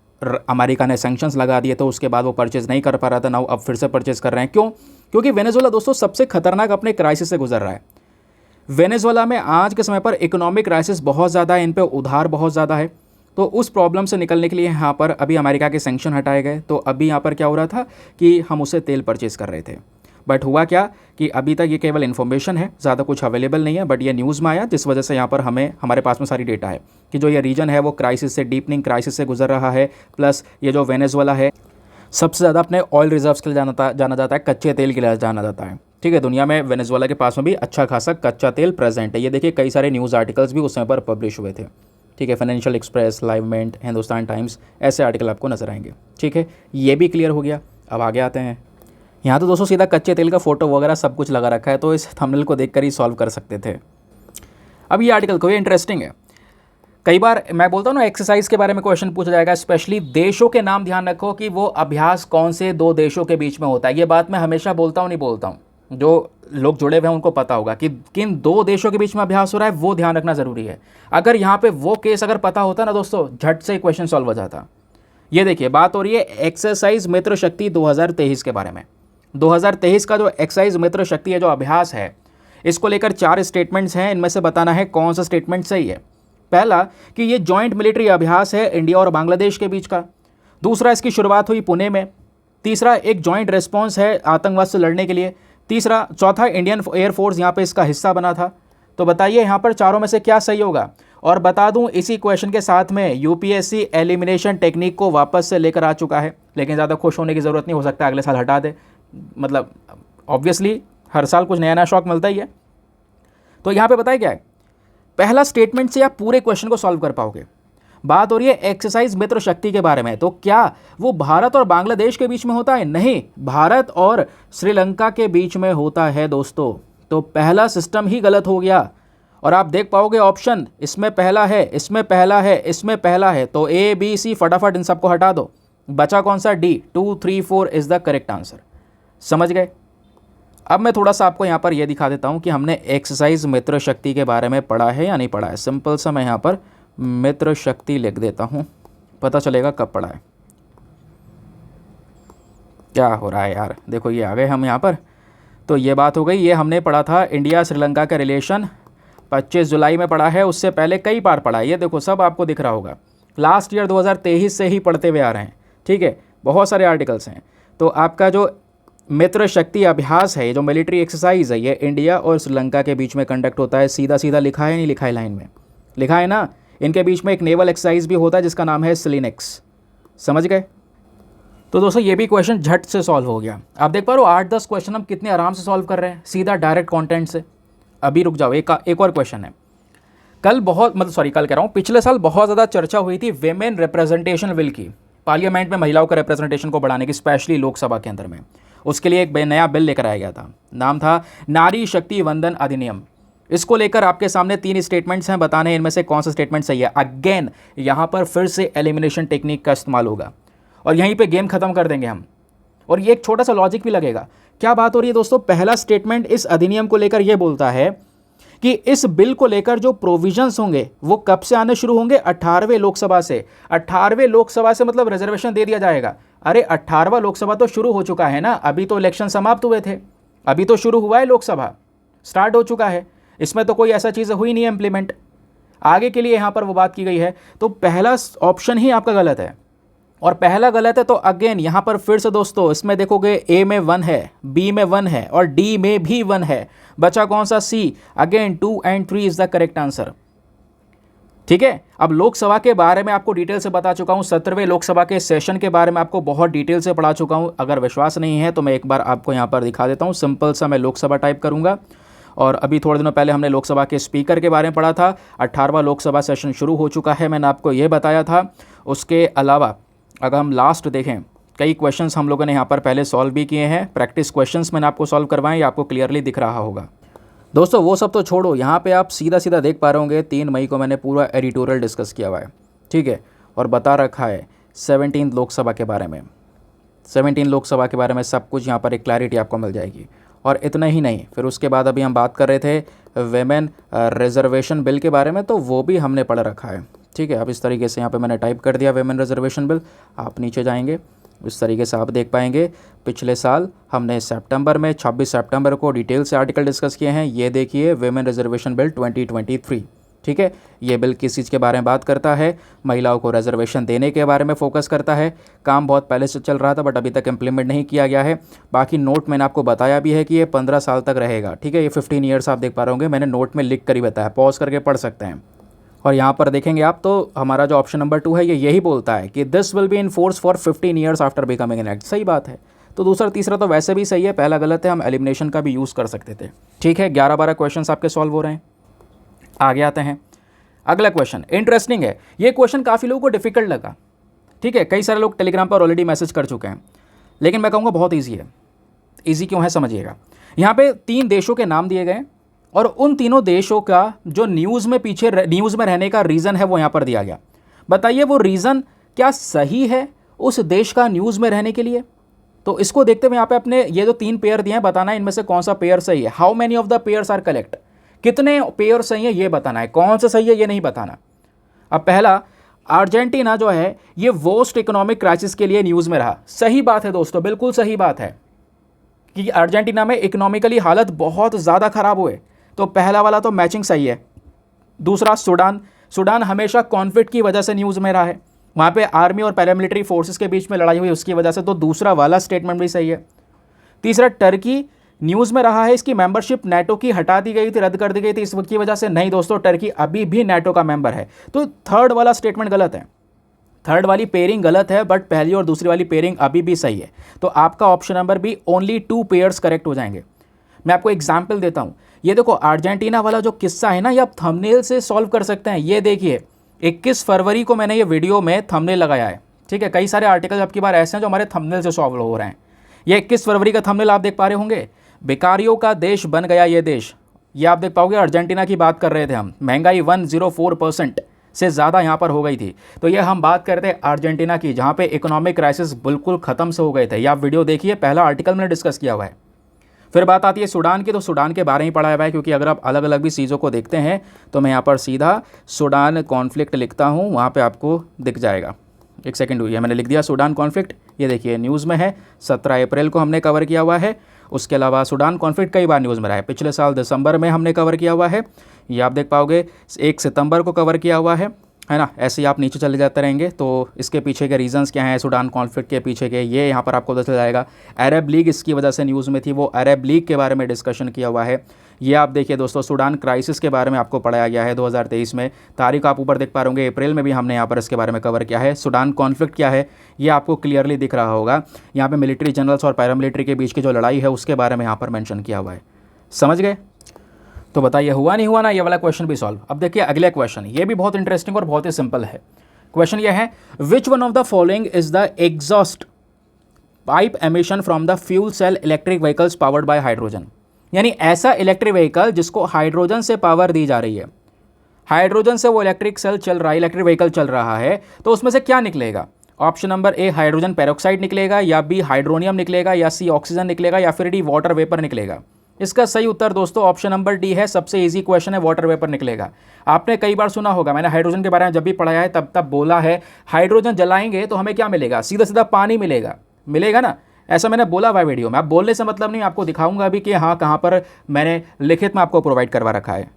अमेरिका ने सैंक्शंस लगा दिए तो उसके बाद वो परचेज़ नहीं कर पा रहा था, नाउ अब फिर से परचेज़ कर रहे हैं। क्यों? क्योंकि वेनेजुएला दोस्तों सबसे खतरनाक अपने क्राइसिस से गुजर रहा है। वेनेजुएला में आज के समय पर इकोनॉमिक क्राइसिस बहुत ज़्यादा है, इन पे उधार बहुत ज़्यादा है। तो उस प्रॉब्लम से निकलने के लिए यहाँ पर अभी अमेरिका के सैंक्शन हटाए गए। तो अभी यहाँ पर क्या हो रहा था कि हम उसे तेल परचेज़ कर रहे थे, बट हुआ क्या कि अभी तक ये केवल इन्फॉर्मेशन है, ज़्यादा कुछ अवेलेबल नहीं है, बट ये न्यूज़ में आया जिस वजह से यहाँ पर हमारे पास में सारी डेटा है कि जो ये रीजन है वो क्राइसिस से, डीपनिंग क्राइसिस से गुजर रहा है। प्लस ये जो वेनेजुएला है सबसे ज़्यादा अपने ऑयल रिजर्व्स के लिए जाना जाता है, कच्चे तेल के लिए जाना जाता है। ठीक है, दुनिया में वेनेजुएला के पास में भी अच्छा खासा कच्चा तेल प्रेजेंट है। ये देखिए कई सारे न्यूज़ आर्टिकल्स भी उस समय पर पब्लिश हुए थे। ठीक है, फाइनेंशियल एक्सप्रेस, लाइवमेंट, हिंदुस्तान टाइम्स, ऐसे आर्टिकल आपको नजर आएंगे। ठीक है, ये भी क्लियर हो गया। अब आगे आते हैं। यहाँ तो दोस्तों सीधा कच्चे तेल का फोटो वगैरह सब कुछ लगा रखा है, तो इस थंबनेल को देखकर ही सॉल्व कर सकते थे। अब ये आर्टिकल को, ये इंटरेस्टिंग है। कई बार मैं बोलता हूँ ना एक्सरसाइज के बारे में क्वेश्चन पूछा जाएगा, स्पेशली देशों के नाम ध्यान रखो कि वो अभ्यास कौन से 2 देशों के बीच में होता है। ये बात मैं हमेशा बोलता हूँ, नहीं बोलता हूँ, जो लोग जुड़े हुए हैं उनको पता होगा कि किन 2 देशों के बीच में अभ्यास हो रहा है, वो ध्यान रखना ज़रूरी है। अगर यहाँ पे वो केस अगर पता होता ना दोस्तों, झट से क्वेश्चन सॉल्व हो जाता। ये देखिए बात हो रही है एक्सरसाइज मित्र शक्ति 2023 के बारे में। 2023 का जो एक्सरसाइज मित्र शक्ति है, जो अभ्यास है, इसको लेकर 4 स्टेटमेंट्स हैं, इनमें से बताना है कौन सा स्टेटमेंट सही है। पहला कि ये जॉइंट मिलिट्री अभ्यास है इंडिया और बांग्लादेश के बीच का। दूसरा, इसकी शुरुआत हुई पुणे में। तीसरा, एक जॉइंट रेस्पॉन्स है आतंकवाद से लड़ने के लिए। चौथा, इंडियन एयरफोर्स यहाँ पे इसका हिस्सा बना था। तो बताइए यहाँ पर चारों में से क्या सही होगा। और बता दूं, इसी क्वेश्चन के साथ में यूपीएससी एलिमिनेशन टेक्निक को वापस से लेकर आ चुका है, लेकिन ज़्यादा खुश होने की ज़रूरत नहीं, हो सकता है अगले साल हटा दे। मतलब ऑब्वियसली हर साल कुछ नया नया शौक मिलता ही है। तो यहाँ पे बताया क्या है, पहला स्टेटमेंट से आप पूरे क्वेश्चन को सॉल्व कर पाओगे। बात हो रही है एक्सरसाइज मित्र शक्ति के बारे में। तो क्या वो भारत और बांग्लादेश के बीच में होता है? नहीं, भारत और श्रीलंका के बीच में होता है दोस्तों। तो पहला सिस्टम ही गलत हो गया। और आप देख पाओगे ऑप्शन, इसमें पहला है, इसमें पहला है, इसमें पहला है। तो ए बी सी फटाफट इन सबको हटा दो। बचा कौन सा? D. 2, 3, 4 is the correct answer. समझ गए? अब मैं थोड़ा सा आपको यहाँ पर यह दिखा देता हूँ कि हमने एक्सरसाइज मित्र शक्ति के बारे में पढ़ा है या नहीं पढ़ा है। सिंपल सा मैं यहाँ पर मित्र शक्ति लिख देता हूँ, पता चलेगा कब पढ़ा है। क्या हो रहा है यार, देखो ये आ गए हम यहाँ पर। तो ये बात हो गई, ये हमने पढ़ा था इंडिया श्रीलंका का रिलेशन, 25 जुलाई में पढ़ा है। उससे पहले कई बार पढ़ा है, ये देखो सब आपको दिख रहा होगा। लास्ट ईयर 2023 से ही पढ़ते हुए आ रहे हैं, ठीक है। बहुत सारे आर्टिकल्स हैं। तो आपका जो मित्र शक्ति अभ्यास है, जो मिलिट्री एक्सरसाइज है, ये इंडिया और श्रीलंका के बीच में कंडक्ट होता है। सीधा सीधा लिखा है, नहीं लिखा है लाइन में? लिखा है ना। इनके बीच में एक नेवल एक्सरसाइज भी होता है जिसका नाम है सिलिनेक्स। समझ गए? तो दोस्तों ये भी क्वेश्चन झट से सॉल्व हो गया। आप देख पा रहे हो 8-10 क्वेश्चन हम कितने आराम से सॉल्व कर रहे हैं, सीधा डायरेक्ट कंटेंट से। अभी रुक जाओ, एक और क्वेश्चन है। कल कह रहा हूँ, पिछले साल बहुत ज़्यादा चर्चा हुई थी विमेन रिप्रेजेंटेशन बिल की, पार्लियामेंट में महिलाओं का रिप्रेजेंटेशन को बढ़ाने की, स्पेशली लोकसभा के अंदर में। उसके लिए एक नया बिल लेकर आया गया था, नाम था नारी शक्ति वंदन अधिनियम। इसको लेकर आपके सामने 3 स्टेटमेंट्स हैं, बताने हैं इनमें से कौन सा स्टेटमेंट सही है। अगेन यहाँ पर फिर से एलिमिनेशन टेक्निक का इस्तेमाल होगा और यहीं पे गेम खत्म कर देंगे हम। और ये एक छोटा सा लॉजिक भी लगेगा। क्या बात हो रही है दोस्तों, पहला स्टेटमेंट इस अधिनियम को लेकर यह बोलता है कि इस बिल को लेकर जो प्रोविजंस होंगे वो कब से आने शुरू होंगे? 18वें लोकसभा से। 18वें लोकसभा से मतलब रिजर्वेशन दे दिया जाएगा। अरे 18वां लोकसभा तो शुरू हो चुका है ना, अभी तो इलेक्शन समाप्त हुए थे, अभी तो शुरू हुआ है, लोकसभा स्टार्ट हो चुका है। इसमें तो कोई ऐसा चीज़ हुई नहीं है इम्प्लीमेंट, आगे के लिए यहाँ पर वो बात की गई है। तो पहला ऑप्शन ही आपका गलत है। और पहला गलत है तो अगेन यहाँ पर फिर से दोस्तों इसमें देखोगे ए में 1 है, बी में 1 है और डी में भी 1 है। बचा कौन सा? C. Again 2 and 3 is the correct answer. ठीक है। अब लोकसभा के बारे में आपको डिटेल से बता चुका हूँ, 17वें लोकसभा के सेशन के बारे में आपको बहुत डिटेल से पढ़ा चुका हूँ। अगर विश्वास नहीं है तो मैं एक बार आपको यहाँ पर दिखा देता हूँ। सिंपल सा मैं लोकसभा टाइप करूँगा और अभी थोड़े दिनों पहले हमने लोकसभा के स्पीकर के बारे में पढ़ा था। 18वां लोकसभा सेशन शुरू हो चुका है, मैंने आपको ये बताया था। उसके अलावा अगर हम लास्ट देखें, कई क्वेश्चंस हम लोगों ने यहाँ पर पहले सॉल्व भी किए हैं। प्रैक्टिस क्वेश्चंस मैंने आपको सॉल्व करवाएं, ये आपको क्लियरली दिख रहा होगा। दोस्तों वो सब तो छोड़ो, यहाँ पे आप सीधा सीधा देख पा रहे होंगे 3 मई को मैंने पूरा एडिटोरियल डिस्कस किया हुआ है, ठीक है। और बता रखा है 17 लोकसभा के बारे में, 17 लोकसभा के बारे में सब कुछ यहाँ पर एक क्लैरिटी आपको मिल जाएगी। और इतना ही नहीं, फिर उसके बाद अभी हम बात कर रहे थे वेमेन रिजर्वेशन बिल के बारे में, तो वो भी हमने पढ़ रखा है, ठीक है। अब इस तरीके से यहाँ पे मैंने टाइप कर दिया वेमेन रिजर्वेशन बिल, आप नीचे जाएंगे इस तरीके से आप देख पाएंगे। पिछले साल हमने सितंबर में 26 सितंबर को डिटेल से आर्टिकल डिस्कस किए हैं। ये देखिए वेमेन रिजर्वेशन बिल 2023, ठीक है। ये बिल किस चीज़ के बारे में बात करता है? महिलाओं को रिजर्वेशन देने के बारे में फोकस करता है। काम बहुत पहले से चल रहा था बट अभी तक इम्प्लीमेंट नहीं किया गया है। बाकी नोट मैंने आपको बताया भी है कि ये 15 साल तक रहेगा, ठीक है। ये 15 ईयर्स आप देख पा रहे होंगे, मैंने नोट में लिख कर ही बताया, पॉज करके पढ़ सकते हैं। और यहाँ पर देखेंगे आप तो हमारा जो ऑप्शन नंबर 2 है ये यही बोलता है कि this will be in force for 15 years after becoming an act. सही बात है। तो दूसरा तीसरा तो वैसे भी सही है, पहला गलत है, हम एलिमिनेशन का भी यूज़ कर सकते थे, ठीक है। 11-12 क्वेश्चन आपके सॉल्व हो रहे हैं। आगे आते हैं, अगला क्वेश्चन इंटरेस्टिंग है। ये क्वेश्चन काफ़ी लोगों को डिफिकल्ट लगा, ठीक है। कई सारे लोग टेलीग्राम पर ऑलरेडी मैसेज कर चुके हैं, लेकिन मैं कहूँगा बहुत ईजी है। ईजी क्यों है समझिएगा। यहाँ पे 3 देशों के नाम दिए गए और उन तीनों देशों का जो न्यूज़ में रहने का रीज़न है वो यहाँ पर दिया गया। बताइए वो रीज़न क्या सही है उस देश का न्यूज़ में रहने के लिए? तो इसको देखते हुए यहाँ पे अपने ये जो 3 पेयर दिए हैं, बताना है इनमें से कौन सा पेयर सही है। How many of the pairs are correct, कितने पेयर सही है ये बताना है, कौन सा सही है ये नहीं बताना। अब पहला, अर्जेंटीना जो है ये वर्स्ट इकोनॉमिक क्राइसिस के लिए न्यूज़ में रहा। सही बात है दोस्तों, बिल्कुल सही बात है कि अर्जेंटीना में इकोनॉमिकली हालत बहुत ज़्यादा ख़राब हुए, तो पहला वाला तो मैचिंग सही है। दूसरा सूडान हमेशा कॉन्फ्लिक्ट की वजह से न्यूज़ में रहा है, वहाँ पे आर्मी और पैरामिलिट्री फोर्सेस के बीच में लड़ाई हुई उसकी वजह से, तो दूसरा वाला स्टेटमेंट भी सही है। तीसरा टर्की न्यूज़ में रहा है, इसकी मेंबरशिप नाटो की हटा दी गई थी, रद्द कर दी गई थी इस वक्त की वजह से। नहीं दोस्तों, टर्की अभी भी नाटो का मेंबर है। तो थर्ड वाला स्टेटमेंट गलत है, थर्ड वाली पेयरिंग गलत है, बट पहली और दूसरी वाली पेयरिंग अभी भी सही है। तो आपका ऑप्शन नंबर भी ओनली 2 पेयर्स करेक्ट हो जाएंगे। मैं आपको एग्जाम्पल देता हूँ, ये देखो अर्जेंटीना वाला जो किस्सा है ना, ये आप थंबनेल से सॉल्व कर सकते हैं। ये देखिए 21 फरवरी को मैंने ये वीडियो में थंबनेल लगाया है, ठीक है। कई सारे आर्टिकल अब की बार ऐसे हैं जो हमारे थंबनेल से सॉल्व हो रहे हैं। ये 21 फरवरी का थंबनेल आप देख पा रहे होंगे, बेकारियों का देश बन गया ये देश। ये आप देख पाओगे, अर्जेंटीना की बात कर रहे थे हम, महंगाई 104% से ज़्यादा यहाँ पर हो गई थी। तो ये हम बात कर रहे थे अर्जेंटीना की, जहाँ पे इकोनॉमिक क्राइसिस बिल्कुल ख़त्म से हो गए थे। ये आप वीडियो देखिए, पहला आर्टिकल मैंने डिस्कस किया हुआ है। फिर बात आती है सूडान की, तो सूडान के बारे में पढ़ा हुआ है, क्योंकि अगर आप अलग अलग भी चीज़ों को देखते हैं तो मैं यहाँ पर सीधा सूडान कॉन्फ्लिक्ट लिखता हूँ, वहाँ पे आपको दिख जाएगा। एक सेकंड हुई है, मैंने लिख दिया सूडान कॉन्फ्लिक्ट। ये देखिए न्यूज़ में है, 17 अप्रैल को हमने कवर किया हुआ है। उसके अलावा सूडान कॉन्फ्लिक्ट कई बार न्यूज़ में रहा है, पिछले साल दिसंबर में हमने कवर किया हुआ है। ये आप देख पाओगे 1 सितंबर को कवर किया हुआ है ना। ऐसे ही आप नीचे चले जाते रहेंगे तो इसके पीछे के रीजंस क्या हैं, सूडान कॉन्फ्लिक्ट के पीछे के, ये यहाँ पर आपको पता चल जाएगा। अरब लीग इसकी वजह से न्यूज़ में थी, वो अरब लीग के बारे में डिस्कशन किया हुआ है। ये आप देखिए दोस्तों, सूडान क्राइसिस के बारे में आपको पढ़ाया गया है 2023 में। तारीख आप ऊपर देख पा रहे होंगे, अप्रैल में भी हमने यहाँ पर इसके बारे में कवर किया है। सूडान कॉन्फ्लिक्ट क्या है ये आपको क्लियरली दिख रहा होगा। यहाँ पे मिलिट्री जनरल्स और पैरामिलिट्री के बीच की जो लड़ाई है उसके बारे में यहाँ पर मेंशन किया हुआ है। समझ गए? तो बताइए हुआ नहीं हुआ ना, ये वाला क्वेश्चन भी सॉल्व। अब देखिए अगले क्वेश्चन, ये भी बहुत इंटरेस्टिंग और बहुत ही सिंपल है। क्वेश्चन ये है, which one of the following is the exhaust pipe emission from the fuel cell electric vehicles powered by hydrogen. यानी ऐसा इलेक्ट्रिक व्हीकल जिसको हाइड्रोजन से पावर दी जा रही है, हाइड्रोजन से वो इलेक्ट्रिक सेल चल रहा है, इलेक्ट्रिक व्हीकल चल रहा है, तो उसमें से क्या निकलेगा? ऑप्शन नंबर ए हाइड्रोजन पेरोक्साइड निकलेगा, या बी हाइड्रोनियम निकलेगा, या सी ऑक्सीजन निकलेगा, या फिर डी वाटर वेपर निकलेगा। इसका सही उत्तर दोस्तों ऑप्शन नंबर डी है। सबसे इजी क्वेश्चन है, वाटर वेपर निकलेगा। आपने कई बार सुना होगा, मैंने हाइड्रोजन के बारे में जब भी पढ़ाया है तब बोला है, हाइड्रोजन जलाएंगे तो हमें क्या मिलेगा? सीधा सीधा पानी मिलेगा, मिलेगा ना। ऐसा मैंने बोला हुआ वीडियो में। आप बोलने से मतलब नहीं, आपको दिखाऊंगा अभी कि हाँ कहाँ पर मैंने लिखित में आपको प्रोवाइड करवा रखा है।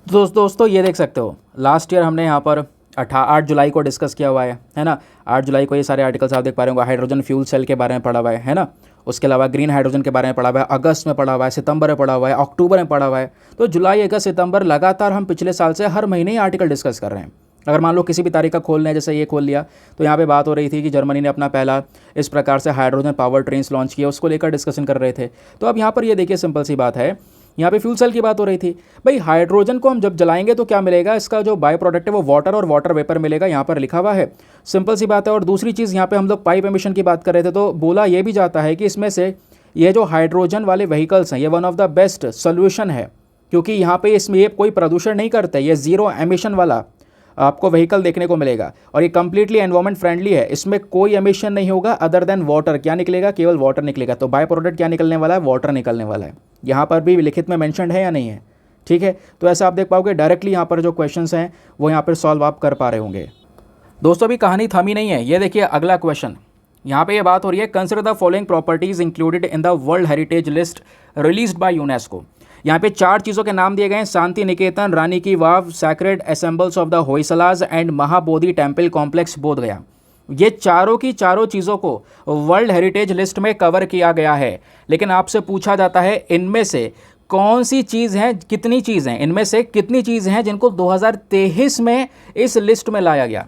दोस्तों ये देख सकते हो, लास्ट ईयर हमने यहाँ पर 8 जुलाई को डिस्कस किया हुआ है ना। 8 जुलाई को ये सारे आर्टिकल्स आप देख पा रहे होंगे। हाइड्रोजन फ्यूल सेल के बारे में पढ़ा हुआ है ना। उसके अलावा ग्रीन हाइड्रोजन के बारे में पढ़ा हुआ है, अगस्त में पढ़ा हुआ है, सितंबर में पढ़ा हुआ है, अक्टूबर में पढ़ा हुआ है। तो जुलाई, अगस्त, सितंबर लगातार हम पिछले साल से हर महीने ही आर्टिकल डिस्कस कर रहे हैं। अगर मान लो किसी भी तारीख का खोल लें, जैसे ये खोल लिया, तो यहाँ पे बात हो रही थी कि जर्मनी ने अपना पहला इस प्रकार से हाइड्रोजन पावर ट्रेन्स लॉन्च किया, उसको लेकर डिस्कशन कर रहे थे। तो अब यहाँ पर ये देखिए सिंपल सी बात है, यहाँ पे फ्यूल सेल की बात हो रही थी। भाई हाइड्रोजन को हम जब जलाएंगे तो क्या मिलेगा? इसका जो बाय प्रोडक्ट है वो वाटर और वाटर वेपर मिलेगा, यहाँ पर लिखा हुआ है। सिंपल सी बात है। और दूसरी चीज़, यहाँ पे हम लोग पाइप एमिशन की बात कर रहे थे, तो बोला ये भी जाता है कि इसमें से ये जो हाइड्रोजन वाले व्हीकल्स हैं, ये one of the best solution है, क्योंकि यहाँ पे इसमें ये कोई प्रदूषण नहीं करते। ये जीरो एमिशन वाला आपको व्हीकल देखने को मिलेगा, और ये कम्प्लीटली एनवायरमेंट फ्रेंडली है। इसमें कोई एमिशन नहीं होगा अदर देन वाटर। क्या निकलेगा? केवल वाटर निकलेगा। तो बाय प्रोडक्ट क्या निकलने वाला है? वाटर निकलने वाला है। यहाँ पर भी लिखित में मेंशन है या नहीं है? ठीक है, तो ऐसा आप देख पाओगे डायरेक्टली यहाँ पर जो क्वेश्चंस हैं वो यहाँ पर सॉल्व आप कर पा रहे होंगे। दोस्तों अभी कहानी थमी नहीं है। ये देखिए अगला क्वेश्चन, यहाँ पे ये बात हो रही है, consider the following properties included in the world heritage list released by UNESCO. यहाँ पे 4 चीज़ों के नाम दिए गए हैं, Shanti Niketan, Rani ki Vav, sacred ensembles of the Hoysalas and Mahabodhi temple complex Bodh Gaya. ये चारों की चारों चीज़ों को वर्ल्ड हेरिटेज लिस्ट में कवर किया गया है। लेकिन आपसे पूछा जाता है इनमें से कौन सी चीज़ है, कितनी चीज़ हैं, इनमें से कितनी चीज़ हैं जिनको 2023 में इस लिस्ट में लाया गया।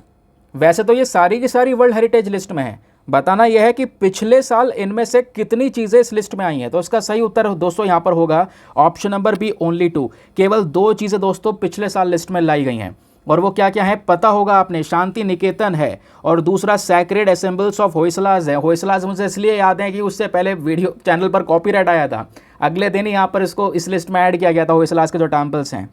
वैसे तो ये सारी की सारी वर्ल्ड हेरिटेज लिस्ट में है, बताना यह है कि पिछले साल इनमें से कितनी चीज़ें इस लिस्ट में आई हैं। तो इसका सही उत्तर दोस्तों यहाँ पर होगा ऑप्शन नंबर बी, ओनली 2। केवल 2 चीज़ें दोस्तों पिछले साल लिस्ट में लाई गई हैं, और वो क्या क्या है पता होगा आपने। शांति निकेतन है, और दूसरा सैक्रेड असेंबल्स ऑफ होयसलाज है। होयसलाज मुझे इसलिए याद है कि उससे पहले वीडियो चैनल पर कॉपीराइट आया था, अगले दिन ही यहाँ पर इसको इस लिस्ट में ऐड किया गया था, होयसलाज के जो टेम्पल्स हैं।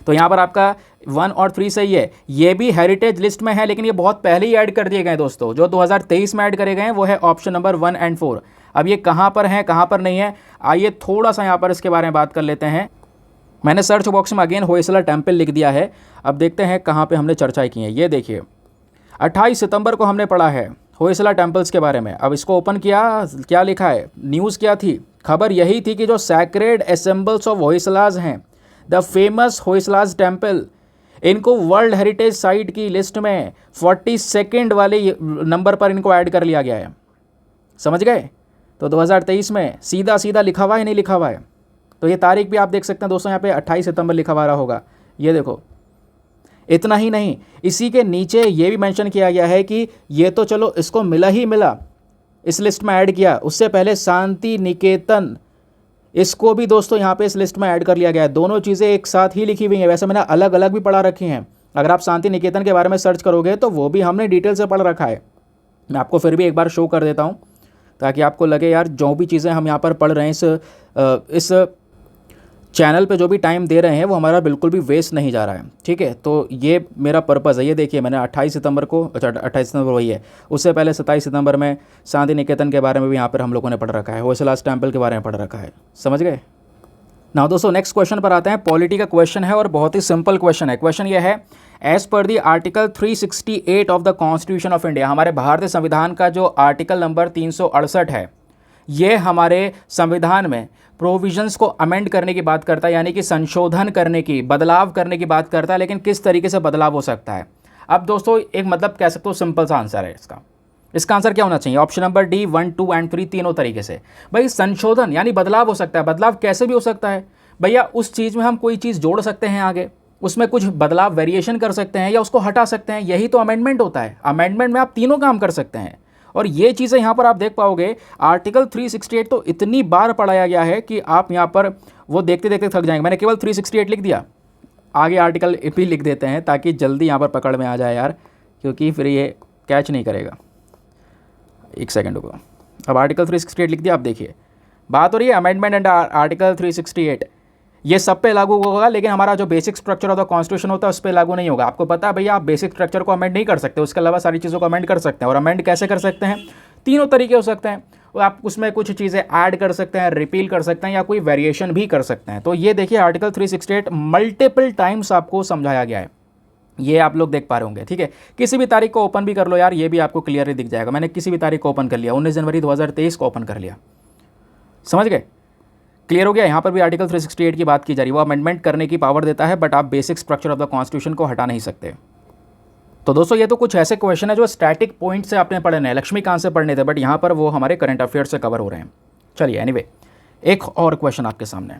तो यहाँ पर आपका 1 और 3 सही है। ये भी हेरिटेज लिस्ट में है, लेकिन ये बहुत पहले ही ऐड कर दिए गए दोस्तों। जो 2023 में ऐड करे गए हैं वो है ऑप्शन नंबर 1 और 4। अब ये कहाँ पर है, कहाँ पर नहीं है, आइए थोड़ा सा यहाँ पर इसके बारे में बात कर लेते हैं। मैंने सर्च बॉक्स में अगेन होयसला टेम्पल लिख दिया है। अब देखते हैं कहाँ पर हमने चर्चा की है। ये देखिए 28 सितंबर को हमने पढ़ा है होयसला टेम्पल्स के बारे में। अब इसको ओपन किया, क्या लिखा है, न्यूज़ क्या थी, खबर यही थी कि जो सैक्रेड एसेंबल्स ऑफ होयसलाज हैं, द फेमस होयसलाज टेम्पल, इनको वर्ल्ड हेरिटेज साइट की लिस्ट में 42nd वाले नंबर पर इनको ऐड कर लिया गया है। समझ गए? तो 2023 में सीधा सीधा लिखा हुआ है, नहीं लिखा हुआ है। तो ये तारीख भी आप देख सकते हैं दोस्तों, यहाँ पे 28 सितंबर लिखा हुआ रहा होगा, ये देखो। इतना ही नहीं, इसी के नीचे ये भी मेंशन किया गया है कि ये तो चलो इसको मिला ही मिला, इस लिस्ट में ऐड किया, उससे पहले शांति निकेतन, इसको भी दोस्तों यहाँ पे इस लिस्ट में ऐड कर लिया गया है। दोनों चीज़ें एक साथ ही लिखी हुई हैं, वैसे मैंने अलग अलग भी पढ़ा रखी हैं। अगर आप शांति निकेतन के बारे में सर्च करोगे तो वो भी हमने डिटेल से पढ़ रखा है। मैं आपको फिर भी एक बार शो कर देता हूँ ताकि आपको लगे यार जो भी चीज़ें हम यहाँ पर पढ़ रहे हैं इस चैनल पे जो भी टाइम दे रहे हैं वो हमारा बिल्कुल भी वेस्ट नहीं जा रहा है। ठीक है, तो ये मेरा पर्पज़ है। ये देखिए मैंने 28 सितंबर को, अच्छा 28 सितंबर वही है, उससे पहले 27 सितंबर में शांति निकेतन के बारे में भी यहाँ पर हम लोगों ने पढ़ रखा है, होयसलाज टेम्पल के बारे में पढ़ रखा है। समझ गए? ना दोस्तों नेक्स्ट क्वेश्चन पर आते हैं। पॉलिटी का क्वेश्चन है और बहुत ही सिंपल क्वेश्चन है। क्वेश्चन ये है, as per the article 368 of the constitution of India, हमारे भारतीय संविधान का जो आर्टिकल नंबर 368 है, ये हमारे संविधान में प्रोविजंस को अमेंड करने की बात करता है, यानी कि संशोधन करने की, बदलाव करने की बात करता है। लेकिन किस तरीके से बदलाव हो सकता है? अब दोस्तों एक मतलब कह सकते हो सिंपल सा आंसर है इसका आंसर क्या होना चाहिए? ऑप्शन नंबर डी, 1, 2 एंड 3, तीनों तरीके से। भाई संशोधन यानी बदलाव हो सकता है। बदलाव कैसे भी हो सकता है भैया, उस चीज़ में हम कोई चीज़ जोड़ सकते हैं, आगे उसमें कुछ बदलाव वेरिएशन कर सकते हैं या उसको हटा सकते हैं, यही तो अमेंडमेंट होता है। अमेंडमेंट में आप तीनों काम कर सकते हैं और ये चीज़ें यहाँ पर आप देख पाओगे। आर्टिकल 368 तो इतनी बार पढ़ाया गया है कि आप यहाँ पर वो देखते देखते थक जाएंगे। मैंने केवल 368 लिख दिया, आगे आर्टिकल भी लिख देते हैं ताकि जल्दी यहाँ पर पकड़ में आ जाए यार, क्योंकि फिर ये कैच नहीं करेगा। एक सेकंड को, अब आर्टिकल 368 लिख दिया। आप देखिए बात हो रही है अमेंडमेंट एंड आर्टिकल 368, ये सब पे लागू होगा, लेकिन हमारा जो basic structure of the constitution होता है उस पर लागू नहीं होगा। आपको पता है भैया, आप बेसिक स्ट्रक्चर को अमेंड नहीं कर सकते, उसके अलावा सारी चीज़ों को अमेंड कर सकते हैं। और अमेंड कैसे कर सकते हैं? तीनों तरीके हो सकते हैं। और आप उसमें कुछ चीज़ें ऐड कर सकते हैं, रिपील कर सकते हैं या कोई वेरिएशन भी कर सकते हैं। तो ये देखिए आर्टिकल 368 मल्टीपल टाइम्स आपको समझाया गया है, ये आप लोग देख पा रहे होंगे। ठीक है, किसी भी तारीख को ओपन भी कर लो यार, ये भी आपको क्लियरली दिख जाएगा। मैंने किसी भी तारीख को ओपन कर लिया, 19 जनवरी 2023 को ओपन कर लिया। समझ गए? क्लियर हो गया? यहाँ पर भी आर्टिकल 368 की बात की जा रही है, वो अमेंडमेंट करने की पावर देता है, बट आप basic structure of the constitution को हटा नहीं सकते। तो दोस्तों ये तो कुछ ऐसे क्वेश्चन है जो स्टैटिक पॉइंट से आपने पढ़े हैं, लक्ष्मीकांत से पढ़ने थे, बट यहाँ पर वो हमारे करंट अफेयर से कवर हो रहे हैं। चलिए एनीवे, एक और क्वेश्चन आपके सामने,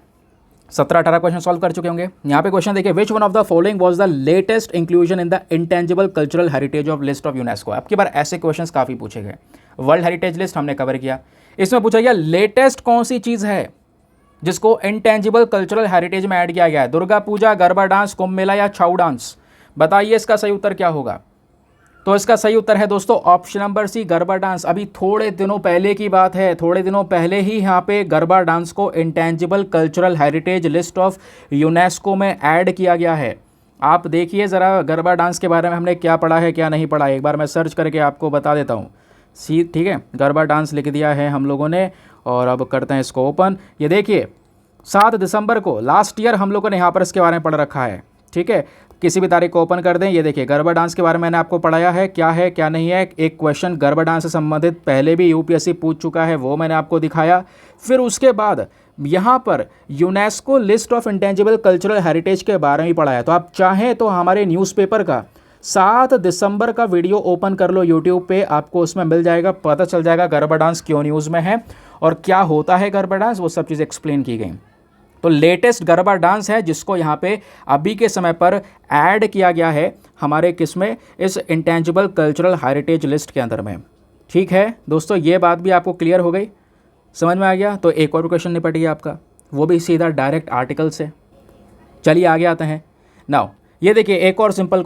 17-18 क्वेश्चन सॉल्व कर चुके होंगे। यहाँ पे क्वेश्चन देखिए, विच one of the following was the latest inclusion in the intangible cultural heritage of list of UNESCO. अब की बार ऐसे क्वेश्चंस काफ़ी पूछे गए। वर्ल्ड हेरिटेज लिस्ट हमने कवर किया, इसमें पूछा गया लेटेस्ट कौन सी चीज़ है जिसको इंटेंजिबल कल्चरल हेरिटेज में ऐड किया गया है? दुर्गा पूजा, गरबा डांस, कुंभ मेला या छऊ डांस? बताइए इसका सही उत्तर क्या होगा। तो इसका सही उत्तर है दोस्तों option number C, Garba dance. अभी थोड़े दिनों पहले की बात है, थोड़े दिनों पहले ही यहाँ पे गरबा डांस को intangible cultural heritage list of UNESCO में ऐड किया गया है। आप देखिए ज़रा गरबा डांस के बारे में हमने क्या पढ़ा है क्या नहीं पढ़ा है, एक बार मैं सर्च करके आपको बता देता हूँ। ठीक है, गरबा डांस लिख दिया है हम लोगों ने और अब करते हैं इसको ओपन। ये देखिए 7 दिसंबर को लास्ट ईयर हम लोगों ने यहाँ पर इसके बारे में पढ़ रखा है। ठीक है, किसी भी तारीख को ओपन कर दें। ये देखिए गरबा डांस के बारे में मैंने आपको पढ़ाया है क्या नहीं है। एक क्वेश्चन गरबा डांस से संबंधित पहले भी यूपीएससी पूछ चुका है, वो मैंने आपको दिखाया। फिर उसके बाद यहाँ पर UNESCO list of intangible cultural heritage के बारे में पढ़ाया। तो आप चाहें तो हमारे न्यूज़पेपर का 7 दिसंबर का वीडियो ओपन कर लो यूट्यूब पे, आपको उसमें मिल जाएगा, पता चल जाएगा गरबा डांस क्यों न्यूज़ में है और क्या होता है गरबा डांस, वो सब चीज़ एक्सप्लेन की गई। तो लेटेस्ट गरबा डांस है जिसको यहाँ पे अभी के समय पर ऐड किया गया है हमारे किसमें, इस इंटेंजिबल कल्चरल हेरिटेज लिस्ट के अंदर में। ठीक है दोस्तों, ये बात भी आपको क्लियर हो गई, समझ में आ गया। तो एक और क्वेश्चन निपट गया आपका, वो भी सीधा डायरेक्ट आर्टिकल से। चलिए आगे आते हैं। नाउ ये देखिए एक और सिंपल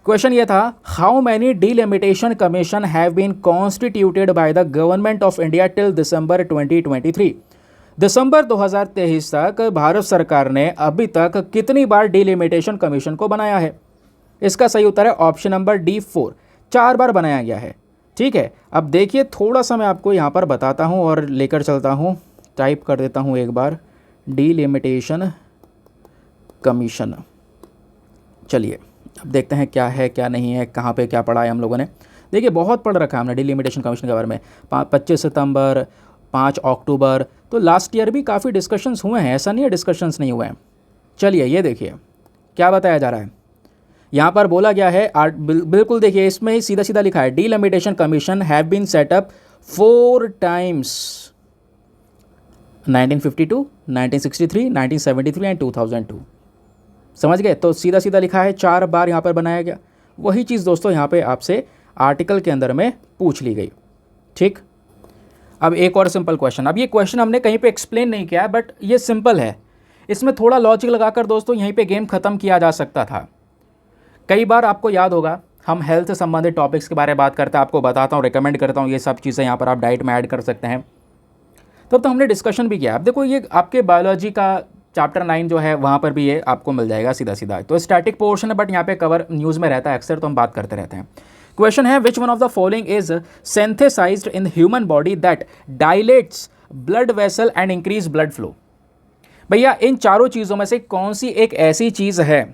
क्वेश्चन ये था, how many delimitation commission have been constituted by the government of India till December 2023। दिसंबर 2023 तक भारत सरकार ने अभी तक कितनी बार डिलिमिटेशन कमीशन को बनाया है? इसका सही उत्तर है ऑप्शन नंबर डी 4, 4 बार बनाया गया है। ठीक है, अब देखिए थोड़ा सा मैं आपको यहाँ पर बताता हूँ और लेकर चलता हूँ, टाइप कर देता हूँ एक बार, डिलिमिटेशन कमीशन। चलिए अब देखते हैं क्या है क्या नहीं है, कहाँ पे क्या पढ़ा है हम लोगों ने। देखिए बहुत पढ़ रखा है हमने डिलिमिटेशन कमीशन के बारे में, 25 सितंबर, 5 अक्टूबर, तो लास्ट ईयर भी काफ़ी डिस्कशंस हुए हैं, ऐसा नहीं है डिस्कशंस नहीं हुए हैं। चलिए ये देखिए क्या बताया जा रहा है, यहाँ पर बोला गया है बिल्कुल देखिए इसमें ही सीधा सीधा लिखा है, delimitation commission have been setup 4 times 1952, 1963, 1973 and 2002। समझ गए? तो सीधा सीधा लिखा है 4 बार यहाँ पर बनाया गया। वही चीज़ दोस्तों यहाँ पे आपसे आर्टिकल के अंदर में पूछ ली गई। ठीक, अब एक और सिंपल क्वेश्चन, अब ये क्वेश्चन हमने कहीं पे एक्सप्लेन नहीं किया है बट ये सिंपल है, इसमें थोड़ा लॉजिक लगाकर दोस्तों यहीं पे गेम ख़त्म किया जा सकता था। कई बार आपको याद होगा हम हेल्थ से संबंधित टॉपिक्स के बारे में बात करते हैं, आपको बताता हूँ, रिकमेंड करता हूँ ये सब चीज़ें यहाँ पर आप डाइट में ऐड कर सकते हैं। तब तो हमने डिस्कशन भी किया। अब देखो ये आपके बायोलॉजी का चैप्टर 9 जो है वहाँ पर भी ये आपको मिल जाएगा सीधा सीधा। तो स्टैटिक पोर्शन है बट यहाँ पे कवर न्यूज़ में रहता है अक्सर, तो हम बात करते रहते हैं। क्वेश्चन है which one of the following is synthesized in human body that dilates blood vessel and increase blood flow. भैया इन चारों चीज़ों में से कौन सी एक ऐसी चीज़ है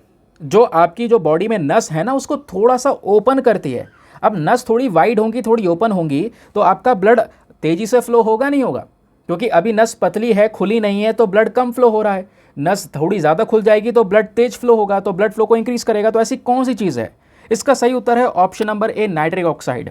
जो आपकी जो बॉडी में नस है ना उसको थोड़ा सा ओपन करती है। अब नस थोड़ी वाइड होंगी, थोड़ी ओपन होंगी, तो आपका ब्लड तेज़ी से फ्लो होगा नहीं होगा? क्योंकि अभी नस पतली है, खुली नहीं है, तो ब्लड कम फ्लो हो रहा है। नस थोड़ी ज़्यादा खुल जाएगी तो ब्लड तेज फ्लो होगा, तो ब्लड फ्लो को इंक्रीज़ करेगा। तो ऐसी कौन सी चीज़ है? इसका सही उत्तर है ऑप्शन नंबर ए, नाइट्रिक ऑक्साइड।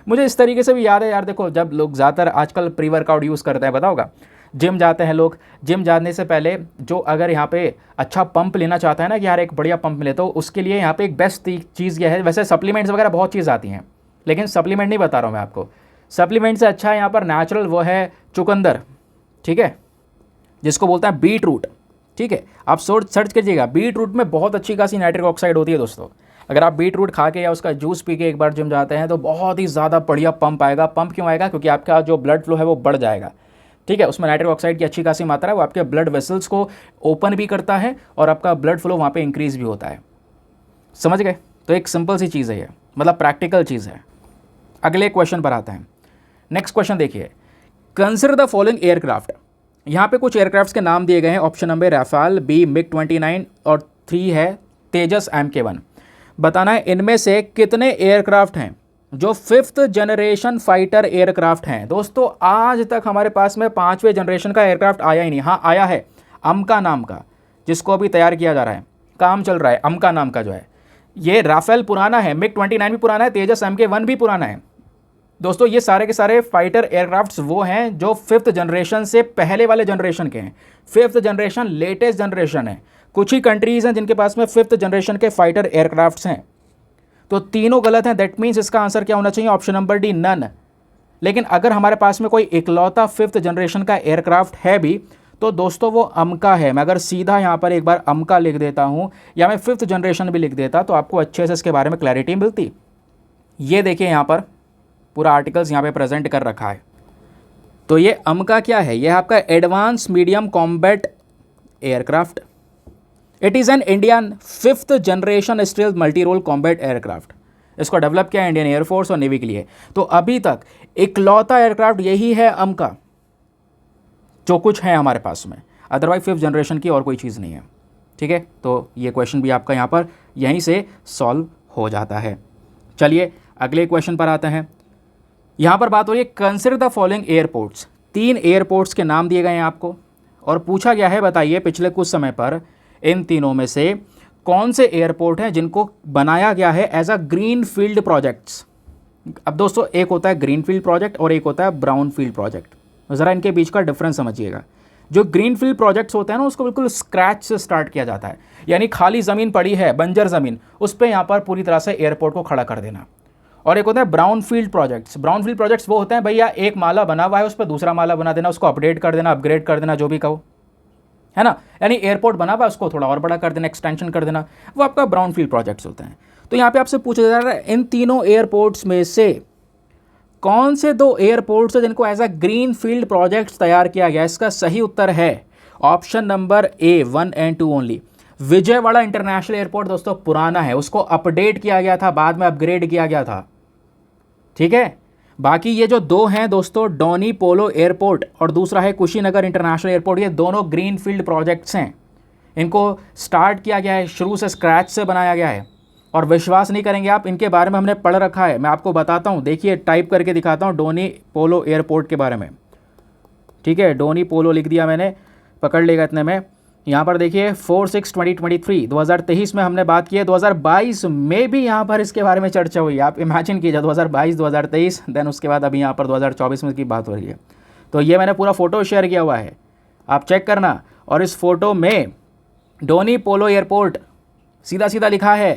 मुझे इस तरीके से भी याद है यार, देखो जब लोग ज़्यादातर आजकल प्री वर्कआउट यूज़ करते हैं, बताओगा, जिम जाते हैं लोग, जिम जाने से पहले जो अगर यहाँ पे अच्छा पंप लेना चाहता है ना कि यार एक बढ़िया पंप मिले, तो उसके लिए यहाँ पे एक बेस्ट चीज़ यह है, वैसे सप्लीमेंट्स वगैरह बहुत चीज़ आती हैं लेकिन सप्लीमेंट नहीं बता रहा हूँ मैं आपको, सप्लीमेंट से अच्छा है यहाँ पर नेचुरल, वो है चुकंदर, ठीक है, जिसको बोलते हैं बीट रूट। ठीक है, आप सर्च कीजिएगा, बीट रूट में बहुत अच्छी खासी नाइट्रिक ऑक्साइड होती है दोस्तों। अगर आप बीट रूट खा के या उसका जूस पी के एक बार जिम जाते हैं तो बहुत ही ज़्यादा बढ़िया पंप आएगा। पंप क्यों आएगा? क्योंकि आपका जो ब्लड फ्लो है वो बढ़ जाएगा। ठीक है, उसमें नाइट्रिक ऑक्साइड की अच्छी खासी मात्रा है, वो आपके ब्लड वेसल्स को ओपन भी करता है और आपका ब्लड फ्लो वहाँ पे इंक्रीज़ भी होता है। समझ गए? तो एक सिंपल सी चीज़ है ये, मतलब प्रैक्टिकल चीज़ है। अगले क्वेश्चन पर आते हैं। नेक्स्ट क्वेश्चन देखिए, कंसिडर द फॉलोइंग एयरक्राफ्ट। यहाँ पे कुछ एयरक्राफ्ट्स के नाम दिए गए हैं। ऑप्शन नंबर राफेल, बी मिग-29 और 3 है तेजस Mk1। बताना है इनमें से कितने एयरक्राफ्ट हैं जो 5th जनरेशन फाइटर एयरक्राफ्ट हैं। दोस्तों आज तक हमारे पास में 5वें जनरेशन का एयरक्राफ्ट आया ही नहीं। हाँ आया है, अमका नाम का, जिसको अभी तैयार किया जा रहा है, काम चल रहा है, अमका नाम का जो है। ये राफेल पुराना है, मिग-29 भी पुराना है, तेजस Mk1 भी पुराना है। दोस्तों ये सारे के सारे फाइटर एयरक्राफ्ट्स वो हैं जो 5th जनरेशन से पहले वाले जनरेशन के हैं। 5th जनरेशन लेटेस्ट जनरेशन है। कुछ ही कंट्रीज़ हैं जिनके पास में 5th जनरेशन के फाइटर एयरक्राफ्ट्स हैं। तो तीनों गलत हैं, दैट मीन्स इसका आंसर क्या होना चाहिए? Option number D, none. लेकिन अगर हमारे पास में कोई इकलौता 5th जनरेशन का एयरक्राफ्ट है भी तो दोस्तों वो अमका है। मैं अगर सीधा यहाँ पर एक बार अमका लिख देता हूँ या मैं 5th जनरेशन भी लिख देता तो आपको अच्छे से इसके बारे में क्लैरिटी मिलती। ये देखिए यहाँ पर पूरा आर्टिकल्स यहाँ पे प्रेजेंट कर रखा है। तो ये अमका क्या है? ये आपका advance medium combat aircraft. It is an Indian 5th generation stealth multi role combat aircraft. इसको डेवलप किया है इंडियन एयरफोर्स और नेवी के लिए। तो अभी तक इकलौता एयरक्राफ्ट यही है अमका, जो कुछ है हमारे पास में। अदरवाइज 5th जनरेशन की और कोई चीज़ नहीं है। ठीक है, तो ये क्वेश्चन भी आपका यहाँ पर यहीं से सॉल्व हो जाता है। चलिए अगले क्वेश्चन पर आते हैं। यहाँ पर बात हो रही है consider the following airports. 3 airports के नाम दिए गए हैं आपको और पूछा गया है बताइए पिछले कुछ समय पर इन तीनों में से कौन से एयरपोर्ट हैं जिनको बनाया गया है as a green field projects. अब दोस्तों एक होता है ग्रीन फील्ड प्रोजेक्ट और एक होता है ब्राउन फील्ड प्रोजेक्ट। ज़रा इनके बीच का डिफरेंस समझिएगा। जो ग्रीन फील्ड प्रोजेक्ट्स होते हैं ना उसको बिल्कुल स्क्रैच से स्टार्ट किया जाता है, यानी खाली ज़मीन पड़ी है, बंजर ज़मीन, उस पर यहाँ पर पूरी तरह से एयरपोर्ट को खड़ा कर देना। और एक होता है brown field projects. Brown field projects वो होते हैं भैया एक माला बना हुआ है उस पर दूसरा माला बना देना, उसको अपडेट कर देना, अपग्रेड कर देना, जो भी कहो, है ना। यानी एयरपोर्ट बना हुआ है उसको थोड़ा और बड़ा कर देना, एक्सटेंशन कर देना, वो आपका ब्राउन फील्ड प्रोजेक्ट्स होते हैं। तो यहाँ पे आपसे पूछा जा रहा है इन तीनों एयरपोर्ट्स में से कौन से 2 एयरपोर्ट्स हैं जिनको as a green field projects तैयार किया गया। इसका सही उत्तर है option number A, 1 and 2 only. Vijayawada international airport दोस्तों पुराना है, उसको अपडेट किया गया था, बाद में अपग्रेड किया गया था। ठीक है, बाकी ये जो 2 हैं दोस्तों, डोनी पोलो एयरपोर्ट और दूसरा है कुशीनगर इंटरनेशनल एयरपोर्ट, ये दोनों ग्रीन फील्ड प्रोजेक्ट्स हैं। इनको स्टार्ट किया गया है, शुरू से स्क्रैच से बनाया गया है और विश्वास नहीं करेंगे आप, इनके बारे में हमने पढ़ रखा है। मैं आपको बताता हूँ, देखिए टाइप करके दिखाता हूँ डोनी पोलो एयरपोर्ट के बारे में। ठीक है, डोनी पोलो लिख दिया मैंने, पकड़ लेगा इतने में। यहाँ पर देखिए 4/6/2023 2023 में हमने बात की है, 2022 में भी यहाँ पर इसके बारे में चर्चा हुई है। आप इमेजिन कीजिए 2022 2023 देन उसके बाद अभी यहाँ पर 2024 में इसकी बात हो रही है। तो ये मैंने पूरा फ़ोटो शेयर किया हुआ है, आप चेक करना। और इस फोटो में डोनी पोलो एयरपोर्ट सीधा सीधा लिखा है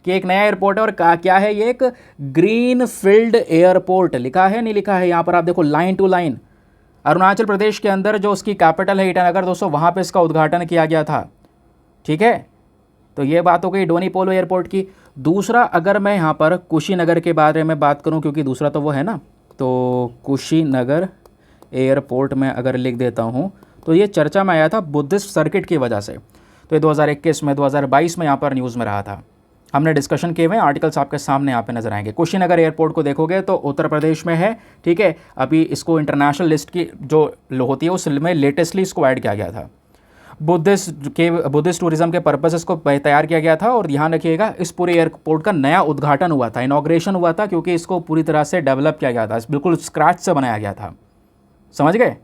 कि एक नया एयरपोर्ट है। और क्या है ये, एक ग्रीन फील्ड एयरपोर्ट लिखा है, नहीं लिखा है यहाँ पर आप देखो line to line. Arunachal Pradesh के अंदर जो उसकी कैपिटल है ईटानगर दोस्तों, वहाँ पे इसका उद्घाटन किया गया था। ठीक है, तो ये बात हो गई डोनी पोलो एयरपोर्ट की। दूसरा, अगर मैं यहाँ पर कुशीनगर के बारे में बात करूँ, क्योंकि दूसरा तो वो है ना, तो कुशीनगर एयरपोर्ट में अगर लिख देता हूँ तो ये चर्चा में आया था बुद्धिस्ट सर्किट की वजह से। तो ये 2021 में 2022 में यहाँ पर न्यूज़ में रहा था, हमने डिस्कशन किए हुए आर्टिकल्स आपके सामने यहाँ पे नजर आएंगे। कुशीनगर एयरपोर्ट को देखोगे तो उत्तर प्रदेश में है। ठीक है, अभी इसको इंटरनेशनल लिस्ट की जो होती है उस में लेटेस्टली इसको ऐड किया गया था। बुद्धिस्ट टूरिज्म के पर्पस इसको तैयार किया गया था। और ध्यान रखिएगा इस पूरे एयरपोर्ट का नया उद्घाटन हुआ था, इनॉग्रेशन हुआ था, क्योंकि इसको पूरी तरह से डेवलप किया गया था, बिल्कुल स्क्रैच से बनाया गया था। समझ गए?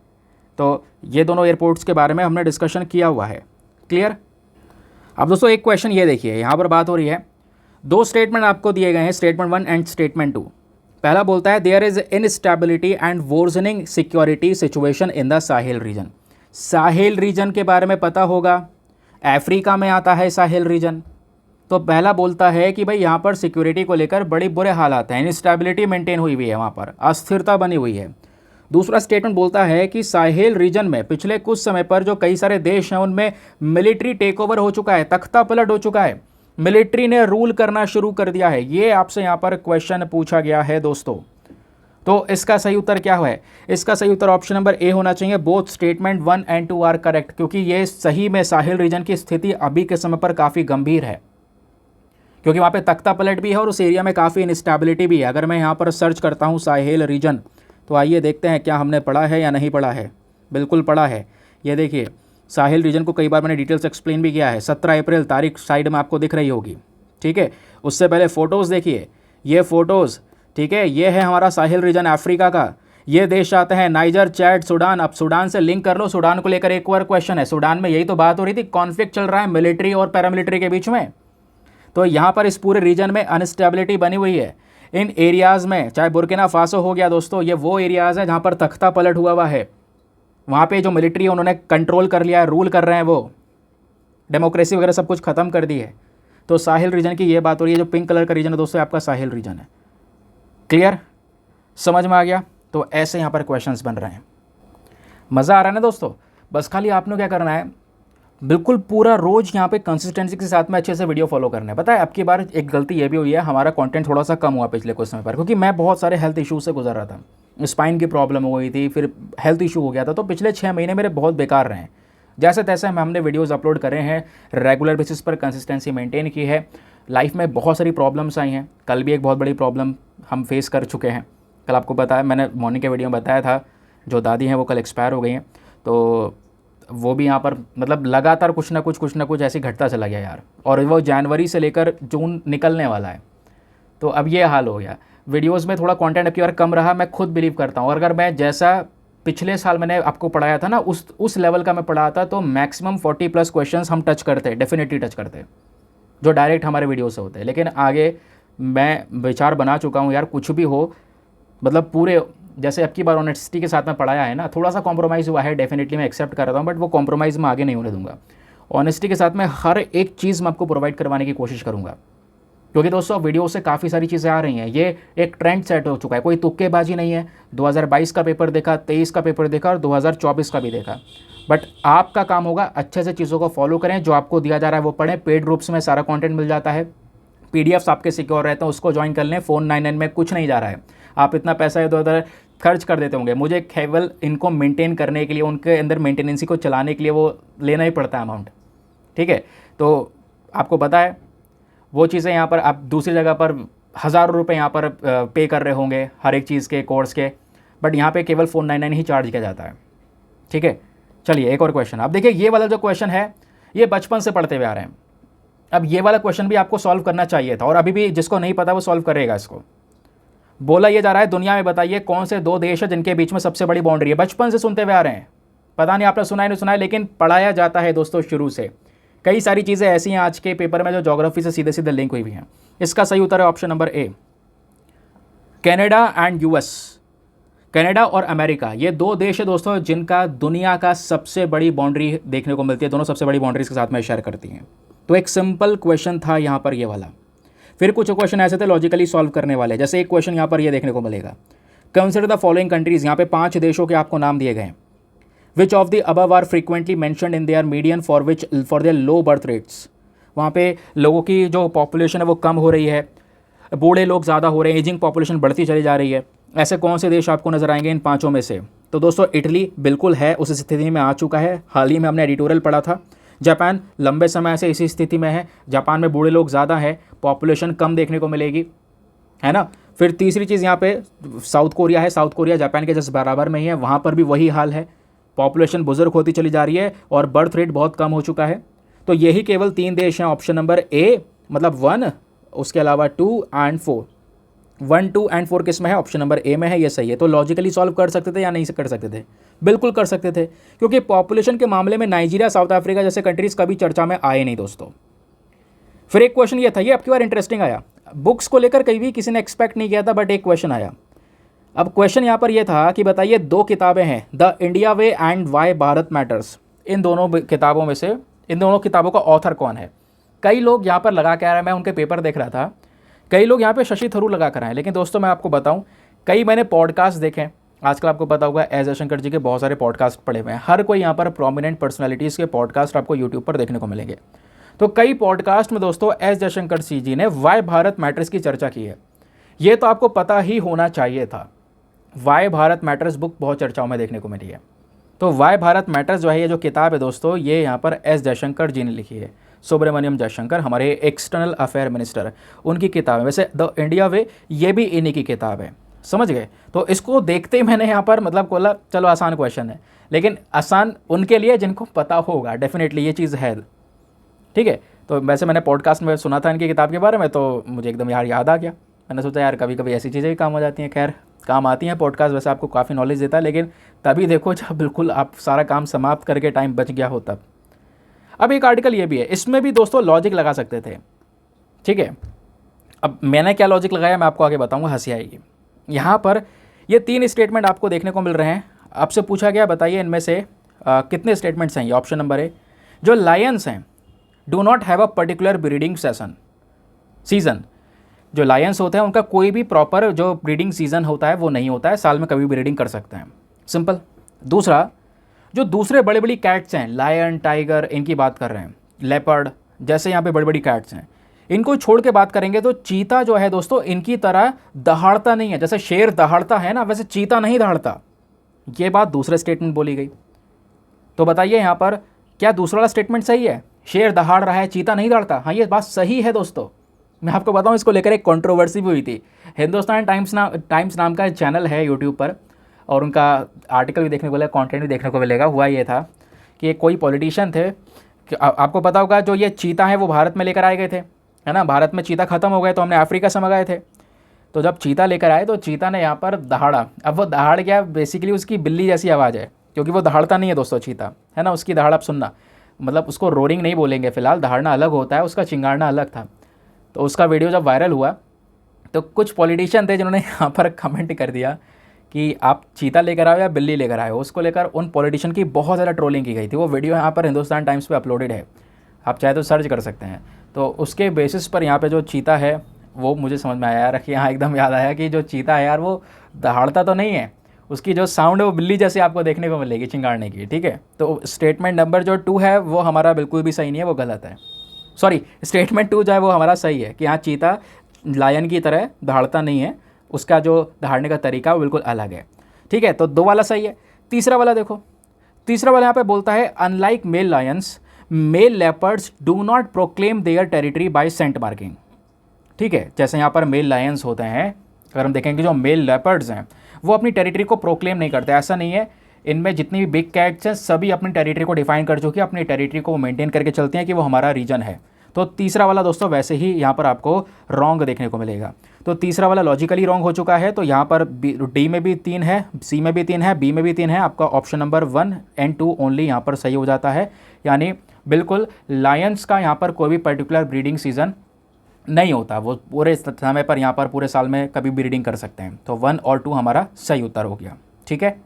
तो ये दोनों एयरपोर्ट्स के बारे में हमने डिस्कशन किया हुआ है। क्लियर? अब दोस्तों एक क्वेश्चन ये देखिए, यहाँ पर बात हो रही है, दो स्टेटमेंट आपको दिए गए हैं, स्टेटमेंट 1 एंड स्टेटमेंट 2। पहला बोलता है there is instability and worsening security situation in the Sahel region. Sahel region के बारे में पता होगा, अफ्रीका में आता है साहेल रीजन। तो पहला बोलता है कि भाई यहाँ पर सिक्योरिटी को लेकर बड़े बुरे हालात हैं, इनस्टेबिलिटी मेंटेन हुई हुई है, वहाँ पर अस्थिरता बनी हुई है। दूसरा स्टेटमेंट बोलता है कि साहेल रीजन में पिछले कुछ समय पर जो कई सारे देश हैं उनमें मिलिट्री टेक ओवर हो चुका है, तख्ता पलट हो चुका है, मिलिट्री ने रूल करना शुरू कर दिया है। ये आपसे यहाँ पर क्वेश्चन पूछा गया है दोस्तों। तो इसका सही उत्तर क्या है? इसका सही उत्तर ऑप्शन नंबर ए होना चाहिए। Both statement 1 and 2 are correct, क्योंकि ये सही में साहेल रीजन की स्थिति अभी के समय पर काफ़ी गंभीर है, क्योंकि वहाँ पे तख्ता पलट भी है और उस एरिया में काफ़ी इनस्टेबिलिटी भी है। अगर मैं यहाँ पर सर्च करता हूँ साहेल रीजन, तो आइए देखते हैं क्या हमने पढ़ा है या नहीं पढ़ा है। बिल्कुल पढ़ा है। ये देखिए साहेल रीजन को कई बार मैंने डिटेल्स एक्सप्लेन भी किया है। 17 अप्रैल तारीख साइड में आपको दिख रही होगी। ठीक है, उससे पहले फ़ोटोज़ देखिए, ये फ़ोटोज़, ठीक है, ये है हमारा साहेल रीजन अफ्रीका का। ये देश आते हैं नाइजर, चैड, सूडान। अब सूडान से लिंक कर लो, सूडान को लेकर एक और क्वेश्चन है। सूडान में यही तो बात हो रही थी, कॉन्फ्लिक्ट चल रहा है मिलिट्री और पैरामिलिट्री के बीच में। तो यहाँ पर इस पूरे रीजन में अनस्टेबिलिटी बनी हुई है। इन एरियाज़ में, चाहे बुर्किना फासो हो गया दोस्तों, ये वो एरियाज़ हैं जहाँ पर तख्ता पलट हुआ है। वहाँ पे जो मिलिट्री है उन्होंने कंट्रोल कर लिया है, रूल कर रहे हैं, वो डेमोक्रेसी वगैरह सब कुछ ख़त्म कर दी है। तो साहिल रीजन की ये बात हो रही है। जो पिंक कलर का रीजन है दोस्तों आपका साहिल रीजन है। क्लियर? समझ में आ गया? तो ऐसे यहाँ पर क्वेश्चंस बन रहे हैं। मज़ा आ रहा है ना दोस्तों? बस खाली आपने क्या करना है, बिल्कुल पूरा रोज़ यहाँ पे कंसिस्टेंसी के साथ में अच्छे से वीडियो फॉलो करना है। पता है अब की बार एक गलती ये भी हुई है, हमारा कंटेंट थोड़ा सा कम हुआ पिछले कुछ समय पर, क्योंकि मैं बहुत सारे हेल्थ इशूज़ से गुजर रहा था। स्पाइन की प्रॉब्लम हो गई थी, फिर हेल्थ इशू हो गया था, तो पिछले 6 महीने मेरे बहुत बेकार रहे हैं। जैसे तैसे हमने वीडियोज़ अपलोड करे हैं, रेगुलर बेसिस पर कंसिस्टेंसी मेंटेन की है। लाइफ में बहुत सारी प्रॉब्लम्स आई हैं। कल भी एक बहुत बड़ी प्रॉब्लम हम फेस कर चुके हैं। कल आपको बताया, मैंने मॉर्निंग के वीडियो में बताया था, जो दादी हैं वो कल एक्सपायर हो गई हैं। तो वो भी यहाँ पर मतलब लगातार कुछ ना कुछ ऐसे घटता चला गया यार। और वो जनवरी से लेकर जून निकलने वाला है। तो अब ये हाल हो गया। वीडियोस में थोड़ा कंटेंट अब की बार कम रहा, मैं खुद बिलीव करता हूँ। और अगर मैं जैसा पिछले साल मैंने आपको पढ़ाया था ना, उस लेवल का मैं पढ़ाता, तो मैक्सिमम 40+ क्वेश्चंस हम टच करते, डेफिनेटली टच करते, जो डायरेक्ट हमारे वीडियो से होते हैं। लेकिन आगे मैं विचार बना चुका हूँ यार, कुछ भी हो मतलब पूरे, जैसे अब की बार ऑनेस्टी के साथ में पढ़ाया है ना, थोड़ा सा कॉम्प्रोमाइज़ हुआ है, डेफिनेटली मैं एक्सेप्ट कर रहा हूँ, बट वो कॉम्प्रोमाइज़ मैं आगे नहीं होने दूंगा। ऑनेस्टी के साथ में हर एक चीज़ मैं आपको प्रोवाइड करवाने की कोशिश करूँगा, क्योंकि दोस्तों वीडियो से काफ़ी सारी चीज़ें आ रही हैं। ये एक ट्रेंड सेट हो चुका है, कोई तुक्केबाजी नहीं है। 2022 का पेपर देखा, 23 का पेपर देखा और 2024 का भी देखा। बट आपका काम होगा अच्छे से चीज़ों को फॉलो करें, जो आपको दिया जा रहा है वो पढ़ें। पेड ग्रुप्स में सारा कंटेंट मिल जाता है, पीडीएफ्स आपके सिक्योर रहते हैं, उसको ज्वाइन कर लें। फ़ोन 99 में कुछ नहीं जा रहा है। आप इतना पैसा इधर उधर खर्च कर देते होंगे, मुझे केवल इनको मेंटेन करने के लिए, उनके अंदर मेंटेनेंसी को चलाने के लिए वो लेना ही पड़ता है अमाउंट। ठीक है, तो आपको पता है वो चीज़ें यहाँ पर आप दूसरी जगह पर हज़ारों रुपये यहाँ पर पे कर रहे होंगे हर एक चीज़ के, कोर्स के, बट यहाँ पे केवल 499 ही चार्ज किया जाता है। ठीक है, चलिए एक और क्वेश्चन। आप देखिए ये वाला जो क्वेश्चन है ये बचपन से पढ़ते हुए आ रहे हैं। अब ये वाला क्वेश्चन भी आपको सॉल्व करना चाहिए था, और अभी भी जिसको नहीं पता वो सॉल्व करेगा इसको। बोला ये जा रहा है दुनिया में बताइए कौन से 2 देश है जिनके बीच में सबसे बड़ी बाउंड्री है। बचपन से सुनते हुए आ रहे हैं, पता नहीं आपने सुना है नहीं सुना है, लेकिन पढ़ाया जाता है दोस्तों शुरू से। कई सारी चीज़ें ऐसी हैं आज के पेपर में जो ज्योग्राफी से सीधे सीधे लिंक हुई हुई हैं। इसका सही उत्तर है option number A, Canada and US. Canada और अमेरिका ये 2 देश है दोस्तों जिनका दुनिया का सबसे बड़ी बाउंड्री देखने को मिलती है। दोनों सबसे बड़ी बाउंड्रीज के साथ में शेयर करती हैं। तो एक सिंपल क्वेश्चन था यहाँ पर ये वाला। फिर कुछ क्वेश्चन ऐसे थे लॉजिकली सॉल्व करने वाले, जैसे एक क्वेश्चन यहाँ पर ये देखने को मिलेगा, कंसिडर द फॉलोइंग कंट्रीज। यहाँ पे 5 देशों के आपको नाम दिए गए हैं। Which of the above are frequently mentioned in their median for their low birth rates. वहाँ पे लोगों की जो पॉपुलेशन है वो कम हो रही है, बूढ़े लोग ज़्यादा हो रहे हैं, एजिंग पॉपुलेशन बढ़ती चली जा रही है। ऐसे कौन से देश आपको नजर आएंगे इन 5 में से? तो दोस्तों इटली बिल्कुल है, उस स्थिति में आ चुका है, हाल ही में हमने एडिटोरियल पढ़ा था। जापान लंबे समय से इसी स्थिति में है, जापान में बूढ़े लोग ज़्यादा हैं, पॉपुलेशन कम देखने को मिलेगी, है ना। फिर तीसरी चीज़ यहाँ पे साउथ कोरिया है, साउथ कोरिया जापान के जस्ट बराबर में ही है, वहाँ पर भी वही हाल है, पॉपुलेशन बुजुर्ग होती चली जा रही है और बर्थ रेट बहुत कम हो चुका है। तो यही केवल 3 देश हैं, ऑप्शन नंबर ए मतलब 1, उसके अलावा 2 एंड 4। 1, 2 एंड 4 किस में है? ऑप्शन नंबर ए में है, ये सही है। तो लॉजिकली सॉल्व कर सकते थे या नहीं कर सकते थे? बिल्कुल कर सकते थे, क्योंकि पॉपुलेशन के मामले में नाइजीरिया, साउथ अफ्रीका जैसे कंट्रीज कभी चर्चा में आए नहीं दोस्तों। फिर एक क्वेश्चन ये था, ये आपकी बार इंटरेस्टिंग आया, बुक्स को लेकर कहीं भी किसी ने एक्सपेक्ट नहीं किया था, बट एक क्वेश्चन आया। अब क्वेश्चन यहाँ पर यह था कि बताइए 2 किताबें हैं, the India way and why Bharat matters. इन दोनों किताबों में से इन दोनों किताबों का ऑथर कौन है? कई लोग यहाँ पर लगा के आ रहे हैं, मैं उनके पेपर देख रहा था, कई लोग यहाँ पे शशि थरूर लगा कर आए, लेकिन दोस्तों मैं आपको बताऊँ, कई मैंने पॉडकास्ट देखे, आजकल आपको पता होगा एस जयशंकर जी के बहुत सारे पॉडकास्ट पड़े हुए हैं, हर कोई यहाँ पर प्रोमिनेंट पर्सनैलिटीज़ के पॉडकास्ट आपको यूट्यूब पर देखने को मिलेंगे। तो कई पॉडकास्ट में दोस्तों एस जयशंकर जी ने वाई भारत मैटर्स की चर्चा की है। ये तो आपको पता ही होना चाहिए था, वाई भारत मैटर्स बुक बहुत चर्चाओं में देखने को मिली है। तो वाई भारत मैटर्स जो है, ये जो किताब है दोस्तों, ये यहाँ पर एस जयशंकर जी ने लिखी है, सुब्रमण्यम जयशंकर, हमारे एक्सटर्नल अफेयर मिनिस्टर, उनकी किताब है। वैसे द इंडिया वे ये भी इन्हीं की किताब है, समझ गए। तो इसको देखते ही मैंने यहाँ पर मतलब बोला चलो आसान क्वेश्चन है, लेकिन आसान उनके लिए जिनको पता होगा, डेफिनेटली ये चीज़ है, ठीक है। तो वैसे मैंने पॉडकास्ट में सुना था इनकी किताब के बारे में, तो मुझे एकदम याद आ गया। मैंने सोचा यार कभी कभी ऐसी चीज़ें भी काम हो जाती हैं, खैर काम आती हैं। पॉडकास्ट वैसे आपको काफ़ी नॉलेज देता है, लेकिन तभी देखो जब बिल्कुल आप सारा काम समाप्त करके टाइम बच गया हो तब। अब एक आर्टिकल ये भी है, इसमें भी दोस्तों लॉजिक लगा सकते थे, ठीक है। अब मैंने क्या लॉजिक लगाया मैं आपको आगे बताऊंगा, हंसी आएगी। यहाँ पर ये 3 स्टेटमेंट आपको देखने को मिल रहे हैं। आपसे पूछा गया बताइए इनमें से कितने स्टेटमेंट्स हैं। ये ऑप्शन नंबर ए, जो लायंस हैं do not have a particular breeding season. जो लायंस होते हैं उनका कोई भी प्रॉपर जो ब्रीडिंग सीज़न होता है वो नहीं होता है, साल में कभी ब्रीडिंग कर सकते हैं, सिंपल। दूसरा, जो दूसरे बड़े बड़ी कैट्स हैं, लायन, टाइगर, इनकी बात कर रहे हैं, लेपर्ड जैसे यहाँ पे बड़ी बड़ी कैट्स हैं, इनको छोड़ के बात करेंगे तो चीता जो है दोस्तों इनकी तरह दहाड़ता नहीं है। जैसे शेर दहाड़ता है ना, वैसे चीता नहीं दहाड़ता। ये बात दूसरे स्टेटमेंट बोली गई। तो बताइए यहाँ पर क्या दूसरा वाला स्टेटमेंट सही है? शेर दहाड़ रहा है, चीता नहीं दहाड़ता। हाँ, ये बात सही है दोस्तों। मैं आपको बताऊँ, इसको लेकर एक कंट्रोवर्सी भी हुई थी। हिंदुस्तान टाइम्स नाम का चैनल है यूट्यूब पर, और उनका आर्टिकल भी देखने को मिलेगा, कंटेंट भी देखने को मिलेगा। हुआ ये था कि कोई पॉलिटिशियन थे कि आपको पता होगा जो ये चीता है वो भारत में लेकर आए गए थे, है ना। भारत में चीता ख़त्म हो गए तो हमने अफ्रीका से मंगाए थे। तो जब चीता लेकर आए तो चीता ने यहाँ पर दहाड़ा। अब वो दहाड़ गया, बेसिकली उसकी बिल्ली जैसी आवाज़ है, क्योंकि वो दहाड़ता नहीं है दोस्तों चीता, है ना। उसकी दहाड़ आप सुनना, मतलब उसको रोरिंग नहीं बोलेंगे फिलहाल, दहाड़ना अलग होता है, उसका चिंगाड़ना अलग था। तो उसका वीडियो जब वायरल हुआ तो कुछ पॉलिटिशियन थे जिन्होंने यहाँ पर कमेंट कर दिया कि आप चीता लेकर आओ या बिल्ली लेकर आए हो। उसको लेकर उन पॉलिटिशियन की बहुत ज़्यादा ट्रोलिंग की गई थी। वो वीडियो यहाँ पर हिंदुस्तान टाइम्स पे अपलोडेड है, आप चाहे तो सर्च कर सकते हैं। तो उसके बेसिस पर यहाँ पे जो चीता है वो मुझे समझ में आया यार, कि यहाँ एकदम याद आया कि जो चीता है यार वो दहाड़ता तो नहीं है, उसकी जो साउंड है वो बिल्ली जैसे आपको देखने को मिलेगी चिंगाड़ने की, ठीक है। तो स्टेटमेंट नंबर जो 2 है वो हमारा बिल्कुल भी सही नहीं है, वो गलत है। सॉरी, स्टेटमेंट 2 जो है वो हमारा सही है कि यहाँ चीता लायन की तरह दहाड़ता नहीं है, उसका जो दहाड़ने का तरीका वो बिल्कुल अलग है, ठीक है। तो 2 वाला सही है। तीसरा वाला देखो, तीसरा वाला यहाँ पे बोलता है unlike male lions, male leopards do not proclaim their territory by scent marking, ठीक है। जैसे यहाँ पर मेल लायंस होते हैं, अगर हम देखेंगे जो मेल लेपर्ड्स हैं वो अपनी टेरिटरी को प्रोक्लेम नहीं करते, ऐसा नहीं है। इनमें जितनी भी बिग कैट्स हैं सभी अपनी टेरिटरी को डिफाइन कर चुकी है, अपनी टेरिटरी को मेंटेन करके चलते हैं कि वो हमारा रीजन है। तो तीसरा वाला दोस्तों वैसे ही यहाँ पर आपको रॉन्ग देखने को मिलेगा। तो तीसरा वाला लॉजिकली रॉन्ग हो चुका है। तो यहाँ पर डी में भी 3 है, सी में भी 3 है, बी में भी 3 है। आपका ऑप्शन नंबर 1 एंड 2 ओनली यहाँ पर सही हो जाता है। यानी बिल्कुल लायंस का यहाँ पर कोई भी पर्टिकुलर ब्रीडिंग सीजन नहीं होता, वो पूरे समय पर यहाँ पर पूरे साल में कभी भी ब्रीडिंग कर सकते हैं। तो 1 और 2 हमारा सही उत्तर हो गया। ठीक है,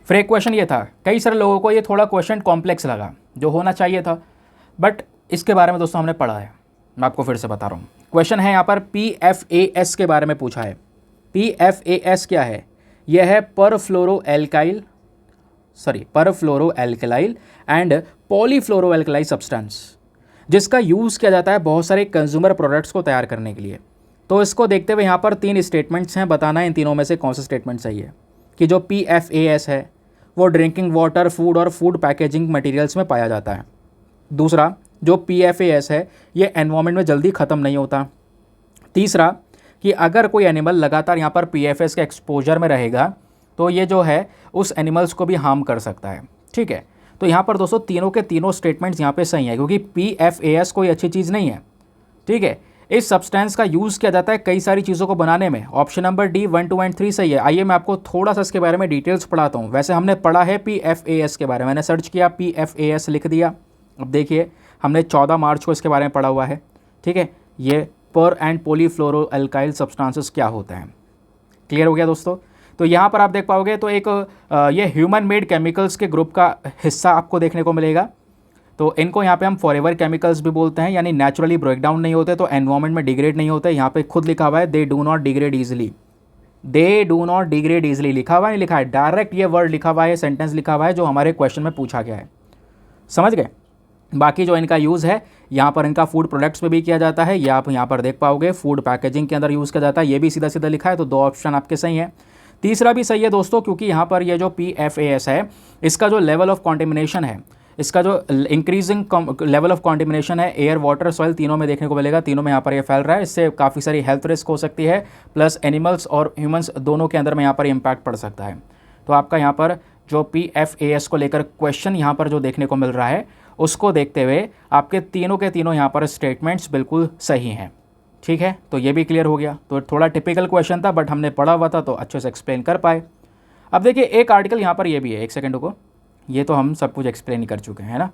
फिर एक क्वेश्चन ये था, कई सारे लोगों को ये थोड़ा क्वेश्चन कॉम्प्लेक्स लगा, जो होना चाहिए था, बट इसके बारे में दोस्तों हमने पढ़ा है। मैं आपको फिर से बता रहा हूँ। क्वेश्चन है यहाँ पर PFAS के बारे में पूछा है। PFAS क्या है? यह है परफ्लोरोएल्काइल एंड पॉलीफ्लोरोएल्काइल सब्सटेंस, जिसका यूज़ किया जाता है बहुत सारे कंज्यूमर प्रोडक्ट्स को तैयार करने के लिए। तो इसको देखते हुए यहाँ पर 3 स्टेटमेंट्स हैं, बताना है इन तीनों में से कौन सा स्टेटमेंट सही है। कि जो PFAS है वो ड्रिंकिंग वाटर, फूड और फूड पैकेजिंग मटेरियल्स में पाया जाता है। दूसरा, जो PFAS है ये एनवायरनमेंट में जल्दी ख़त्म नहीं होता। तीसरा, कि अगर कोई एनिमल लगातार यहाँ पर PFAS के एक्सपोजर में रहेगा तो ये जो है उस एनिमल्स को भी हार्म कर सकता है। ठीक है, तो यहाँ पर दोस्तों तीनों के तीनों स्टेटमेंट्स यहाँ पे सही हैं, क्योंकि PFAS कोई अच्छी चीज़ नहीं है। ठीक है, इस सब्सटेंस का यूज़ किया जाता है कई सारी चीज़ों को बनाने में। ऑप्शन नंबर डी 1, 2 एंड 3 सही है। आइए मैं आपको थोड़ा सा इसके बारे में डिटेल्स पढ़ाता हूँ। वैसे हमने पढ़ा है PFAS के बारे में, मैंने सर्च किया, PFAS लिख दिया। अब देखिए हमने 14 मार्च को इसके बारे में पढ़ा हुआ है। ठीक है, ये पर एंड पॉलीफ्लोरोएल्काइल सब्सटेंसेस क्या होता है, क्लियर हो गया दोस्तों। तो यहाँ पर आप देख पाओगे तो एक ये ह्यूमन मेड केमिकल्स के ग्रुप का हिस्सा आपको देखने को मिलेगा। तो इनको यहाँ पे हम फॉरएवर केमिकल्स भी बोलते हैं, यानी नेचुरली ब्रेक डाउन नहीं होते, तो एनवायरनमेंट में डिग्रेड नहीं होते। यहाँ पे खुद लिखा हुआ है they do not degrade easily, they do not degrade easily लिखा हुआ है, नहीं लिखा है, डायरेक्ट ये वर्ड लिखा हुआ है, सेंटेंस लिखा हुआ है जो हमारे क्वेश्चन में पूछा गया है। समझ गए। बाकी जो इनका यूज़ है यहाँ पर इनका फूड प्रोडक्ट्स में भी किया जाता है, ये आप यहाँ पर देख पाओगे, फूड पैकेजिंग के अंदर यूज़ किया जाता है, ये भी सीधा सीधा लिखा है। तो 2 ऑप्शन आपके सही हैं। तीसरा भी सही है दोस्तों, क्योंकि यहाँ पर ये जो PFAS है इसका जो लेवल ऑफ कॉन्टेमिनेशन है, इसका जो इंक्रीजिंग लेवल ऑफ कॉन्टेमिनेशन है एयर, वाटर, सॉइल तीनों में देखने को मिलेगा। तीनों में यहाँ पर ये फैल रहा है, इससे काफ़ी सारी हेल्थ रिस्क हो सकती है, प्लस एनिमल्स और ह्यूमंस दोनों के अंदर में यहाँ पर इम्पैक्ट पड़ सकता है। तो आपका यहाँ पर जो PFAS को लेकर क्वेश्चन यहाँ पर जो देखने को मिल रहा है उसको देखते हुए आपके तीनों के तीनों यहाँ पर स्टेटमेंट्स बिल्कुल सही हैं। ठीक है, तो ये भी क्लियर हो गया। तो थोड़ा टिपिकल क्वेश्चन था, बट हमने पढ़ा हुआ था तो अच्छे से एक्सप्लेन कर पाए। अब देखिए एक आर्टिकल यहाँ पर ये भी है, एक सेकंड को, ये तो हम सब कुछ एक्सप्लेन ही कर चुके हैं ना।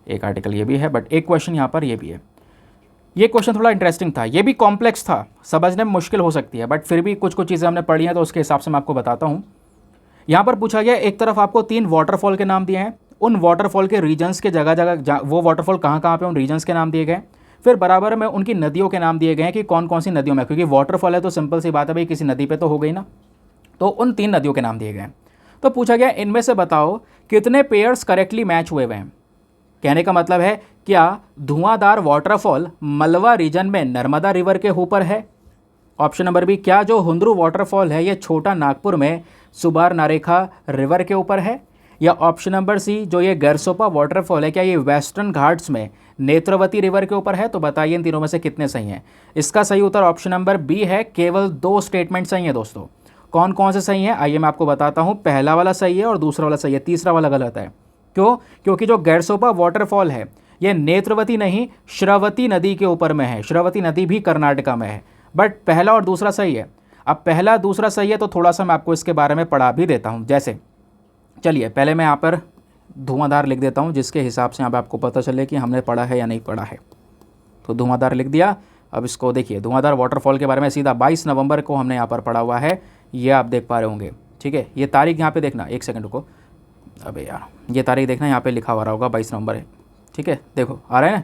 एक आर्टिकल ये भी है, बट एक क्वेश्चन यहाँ पर ये भी है। ये क्वेश्चन थोड़ा इंटरेस्टिंग था, ये भी कॉम्प्लेक्स था, समझने में मुश्किल हो सकती है, बट फिर भी कुछ कुछ चीज़ें हमने पढ़ी हैं तो उसके हिसाब से मैं आपको बताता हूँ। यहाँ पर पूछा गया, एक तरफ आपको 3 वाटरफॉल के नाम दिए हैं, उन वाटरफॉल के रीजन्स के जगह जगह वो वाटरफॉल कहाँ कहाँ पे उन रीजन्स के नाम दिए गए। फिर बराबर में उनकी नदियों के नाम दिए गए हैं कि कौन कौन सी नदियों में, क्योंकि वाटरफॉल है तो सिंपल सी बात है भाई, किसी नदी पे तो हो गई ना। तो उन 3 नदियों के नाम दिए गए। तो पूछा गया इनमें से बताओ कितने पेयर्स करेक्टली मैच हुए हैं। कहने का मतलब है क्या धुआंधार वाटरफॉल मलवा रीजन में नर्मदा रिवर के ऊपर है। ऑप्शन नंबर बी, क्या जो हुंद्रू वाटरफॉल है ये छोटा नागपुर में सुबार नारेखा रिवर के ऊपर है। या ऑप्शन नंबर सी, जो ये गरसोपा वाटरफॉल है क्या ये वेस्टर्न घाट्स में नेत्रवती रिवर के ऊपर है। तो बताइए इन तीनों में से कितने सही हैं। इसका सही उत्तर ऑप्शन नंबर बी है, केवल 2 स्टेटमेंट सही है दोस्तों। कौन कौन से सही है आइए मैं आपको बताता हूँ। पहला वाला सही है और दूसरा वाला सही है, तीसरा वाला गलत है। क्यों? क्योंकि जो गरसोपा वाटरफॉल है ये नेत्रवती नहीं श्रावती नदी के ऊपर में है। श्रावती नदी भी कर्नाटका में है, बट पहला और दूसरा सही है। अब पहला दूसरा सही है तो थोड़ा सा मैं आपको इसके बारे में पढ़ा भी देता हूँ। जैसे चलिए पहले मैं यहाँ पर धुआंधार लिख देता हूँ, जिसके हिसाब से यहाँ पर आपको पता चले कि हमने पढ़ा है या नहीं पढ़ा है। तो धुआंधार लिख दिया। अब इसको देखिए, धुआंधार वाटरफॉल के बारे में सीधा 22 नवंबर को हमने यहाँ पर पढ़ा हुआ है, ये आप देख पा रहे होंगे। ठीक है, ये तारीख यहाँ पे देखना, एक सेकंड को, अबे यार ये तारीख देखना, यहाँ पे लिखा हुआ होगा 22 नवंबर है। ठीक है, देखो आ रहा है ना।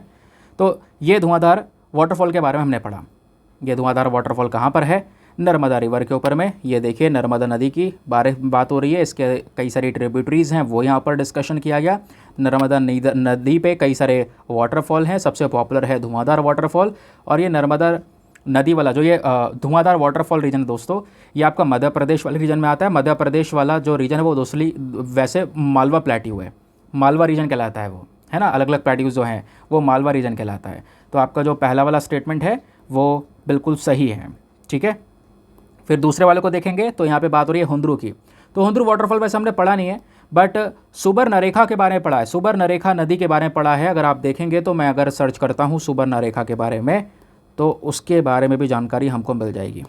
तो ये धुआंधार वाटरफॉल के बारे में हमने पढ़ा। ये धुआंधार वाटरफॉल कहाँ पर है? नर्मदा रिवर के ऊपर में। ये देखिए नर्मदा नदी की बात हो रही है, इसके कई सारी ट्रिब्यूटरीज़ हैं वो यहाँ पर डिस्कशन किया गया। नर्मदा नदी पे कई सारे वाटरफॉल हैं, सबसे पॉपुलर है धुआंधार वाटरफॉल। और ये नर्मदा नदी वाला जो ये धुआंधार वाटरफॉल रीजन दोस्तों, ये आपका मध्य प्रदेश वाले रीजन में आता है। मध्य प्रदेश वाला जो रीजन है वो दूसरी वैसे मालवा प्लेट्यू है, मालवा रीजन कहलाता है वो, है ना। अलग अलग प्लेट्यूज जो हैं वो मालवा रीजन कहलाता है। तो आपका जो पहला वाला स्टेटमेंट है वो बिल्कुल सही है। ठीक है, फिर दूसरे वाले को देखेंगे तो यहाँ पे बात हो रही है हुंद्रू की। तो हुंद्रू वाटरफॉल वैसे हमने पढ़ा नहीं है, बट सुबर्णरेखा के बारे में पढ़ा है, सुबर्णरेखा नदी के बारे में पढ़ा है। अगर आप देखेंगे तो मैं अगर सर्च करता हूँ सुबर्णरेखा के बारे में तो उसके बारे में भी जानकारी हमको मिल जाएगी।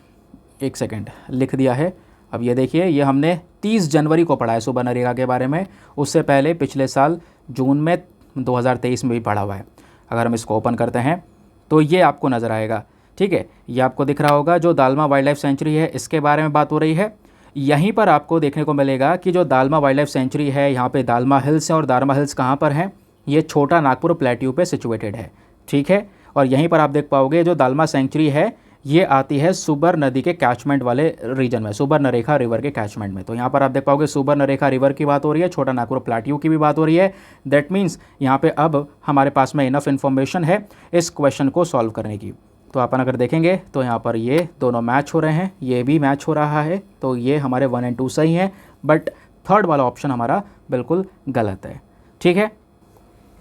एक सेकेंड, लिख दिया है। अब ये देखिए, ये हमने 30 जनवरी को पढ़ा है सुबर्णरेखा के बारे में। उससे पहले पिछले साल जून में 2023 में भी पढ़ा हुआ है। अगर हम इसको ओपन करते हैं तो ये आपको नज़र आएगा। ठीक है, ये आपको दिख रहा होगा जो दालमा वाइल्ड लाइफ सेंचुरी है, इसके बारे में बात हो रही है। यहीं पर आपको देखने को मिलेगा कि जो दालमा वाइल्ड लाइफ सेंचुरी है, यहाँ पे दालमा हिल्स हैं और दालमा हिल्स कहाँ पर हैं, ये छोटा नागपुर प्लेट्यू पे सिचुएटेड है। ठीक है, और यहीं पर आप देख पाओगे जो दालमा सेंचुरी है ये आती है सुबर्न नदी के कैचमेंट वाले रीजन में, सुबर्णरेखा रिवर के कैचमेंट में। तो यहाँ पर आप देख पाओगे सुबर्णरेखा रिवर की बात हो रही है, छोटा नागपुर प्लेट्यू की भी बात हो रही है। दैट मीन्स यहाँ पे अब हमारे पास में इनफ इन्फॉर्मेशन है इस क्वेश्चन को सॉल्व करने की। तो अपन अगर देखेंगे तो यहाँ पर ये दोनों मैच हो रहे हैं, ये भी मैच हो रहा है, तो ये हमारे 1 और 2 सही हैं, बट थर्ड वाला ऑप्शन हमारा बिल्कुल गलत है। ठीक है,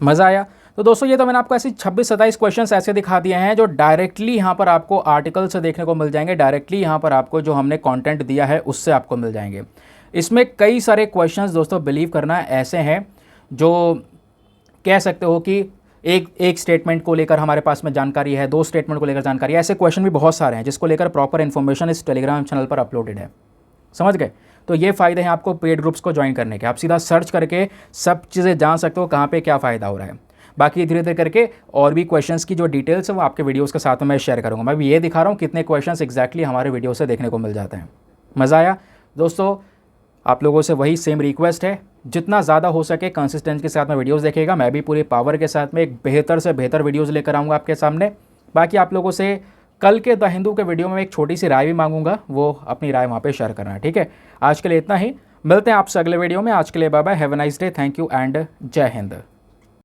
मज़ा आया? तो दोस्तों ये तो मैंने आपको ऐसे 26-27 क्वेश्चंस ऐसे दिखा दिए हैं जो डायरेक्टली यहाँ पर आपको आर्टिकल से देखने को मिल जाएंगे, डायरेक्टली यहाँ पर आपको जो हमने कंटेंट दिया है उससे आपको मिल जाएंगे। इसमें कई सारे क्वेश्चंस दोस्तों बिलीव करना ऐसे हैं जो कह सकते हो कि एक स्टेटमेंट को लेकर हमारे पास में जानकारी है, 2 स्टेटमेंट को लेकर जानकारी है, ऐसे क्वेश्चन भी बहुत सारे हैं जिसको लेकर प्रॉपर इन्फॉर्मेशन इस टेलीग्राम चैनल पर अपलोडेड है। समझ गए? तो ये फ़ायदे हैं आपको पेड ग्रुप्स को ज्वाइन करने के। आप सीधा सर्च करके सब चीज़ें जान सकते हो कहाँ पे क्या फ़ायदा हो रहा है। बाकी धीरे धीरे करके और भी क्वेश्चंस की जो डिटेल्स है वो आपके वीडियोस के साथ में मैं शेयर करूँगा। मैं भी ये दिखा रहा हूँ कितने क्वेश्चंस एग्जैक्टली हमारे वीडियो से देखने को मिल जाते हैं। मज़ा आया? दोस्तों आप लोगों से वही सेम रिक्वेस्ट है, जितना ज़्यादा हो सके कंसिस्टेंस के साथ में वीडियोस देखिएगा। मैं भी पूरे पावर के साथ में एक बेहतर से बेहतर वीडियोस लेकर आऊँगा आपके सामने। बाकी आप लोगों से कल के द हिंदू के वीडियो में एक छोटी सी राय भी मांगूंगा, वो अपनी राय वहाँ पे शेयर करना है। ठीक है, आज के लिए इतना ही, मिलते हैं आपसे अगले वीडियो में। आज के लिए bye bye, have a nice day, thank you and जय हिंद।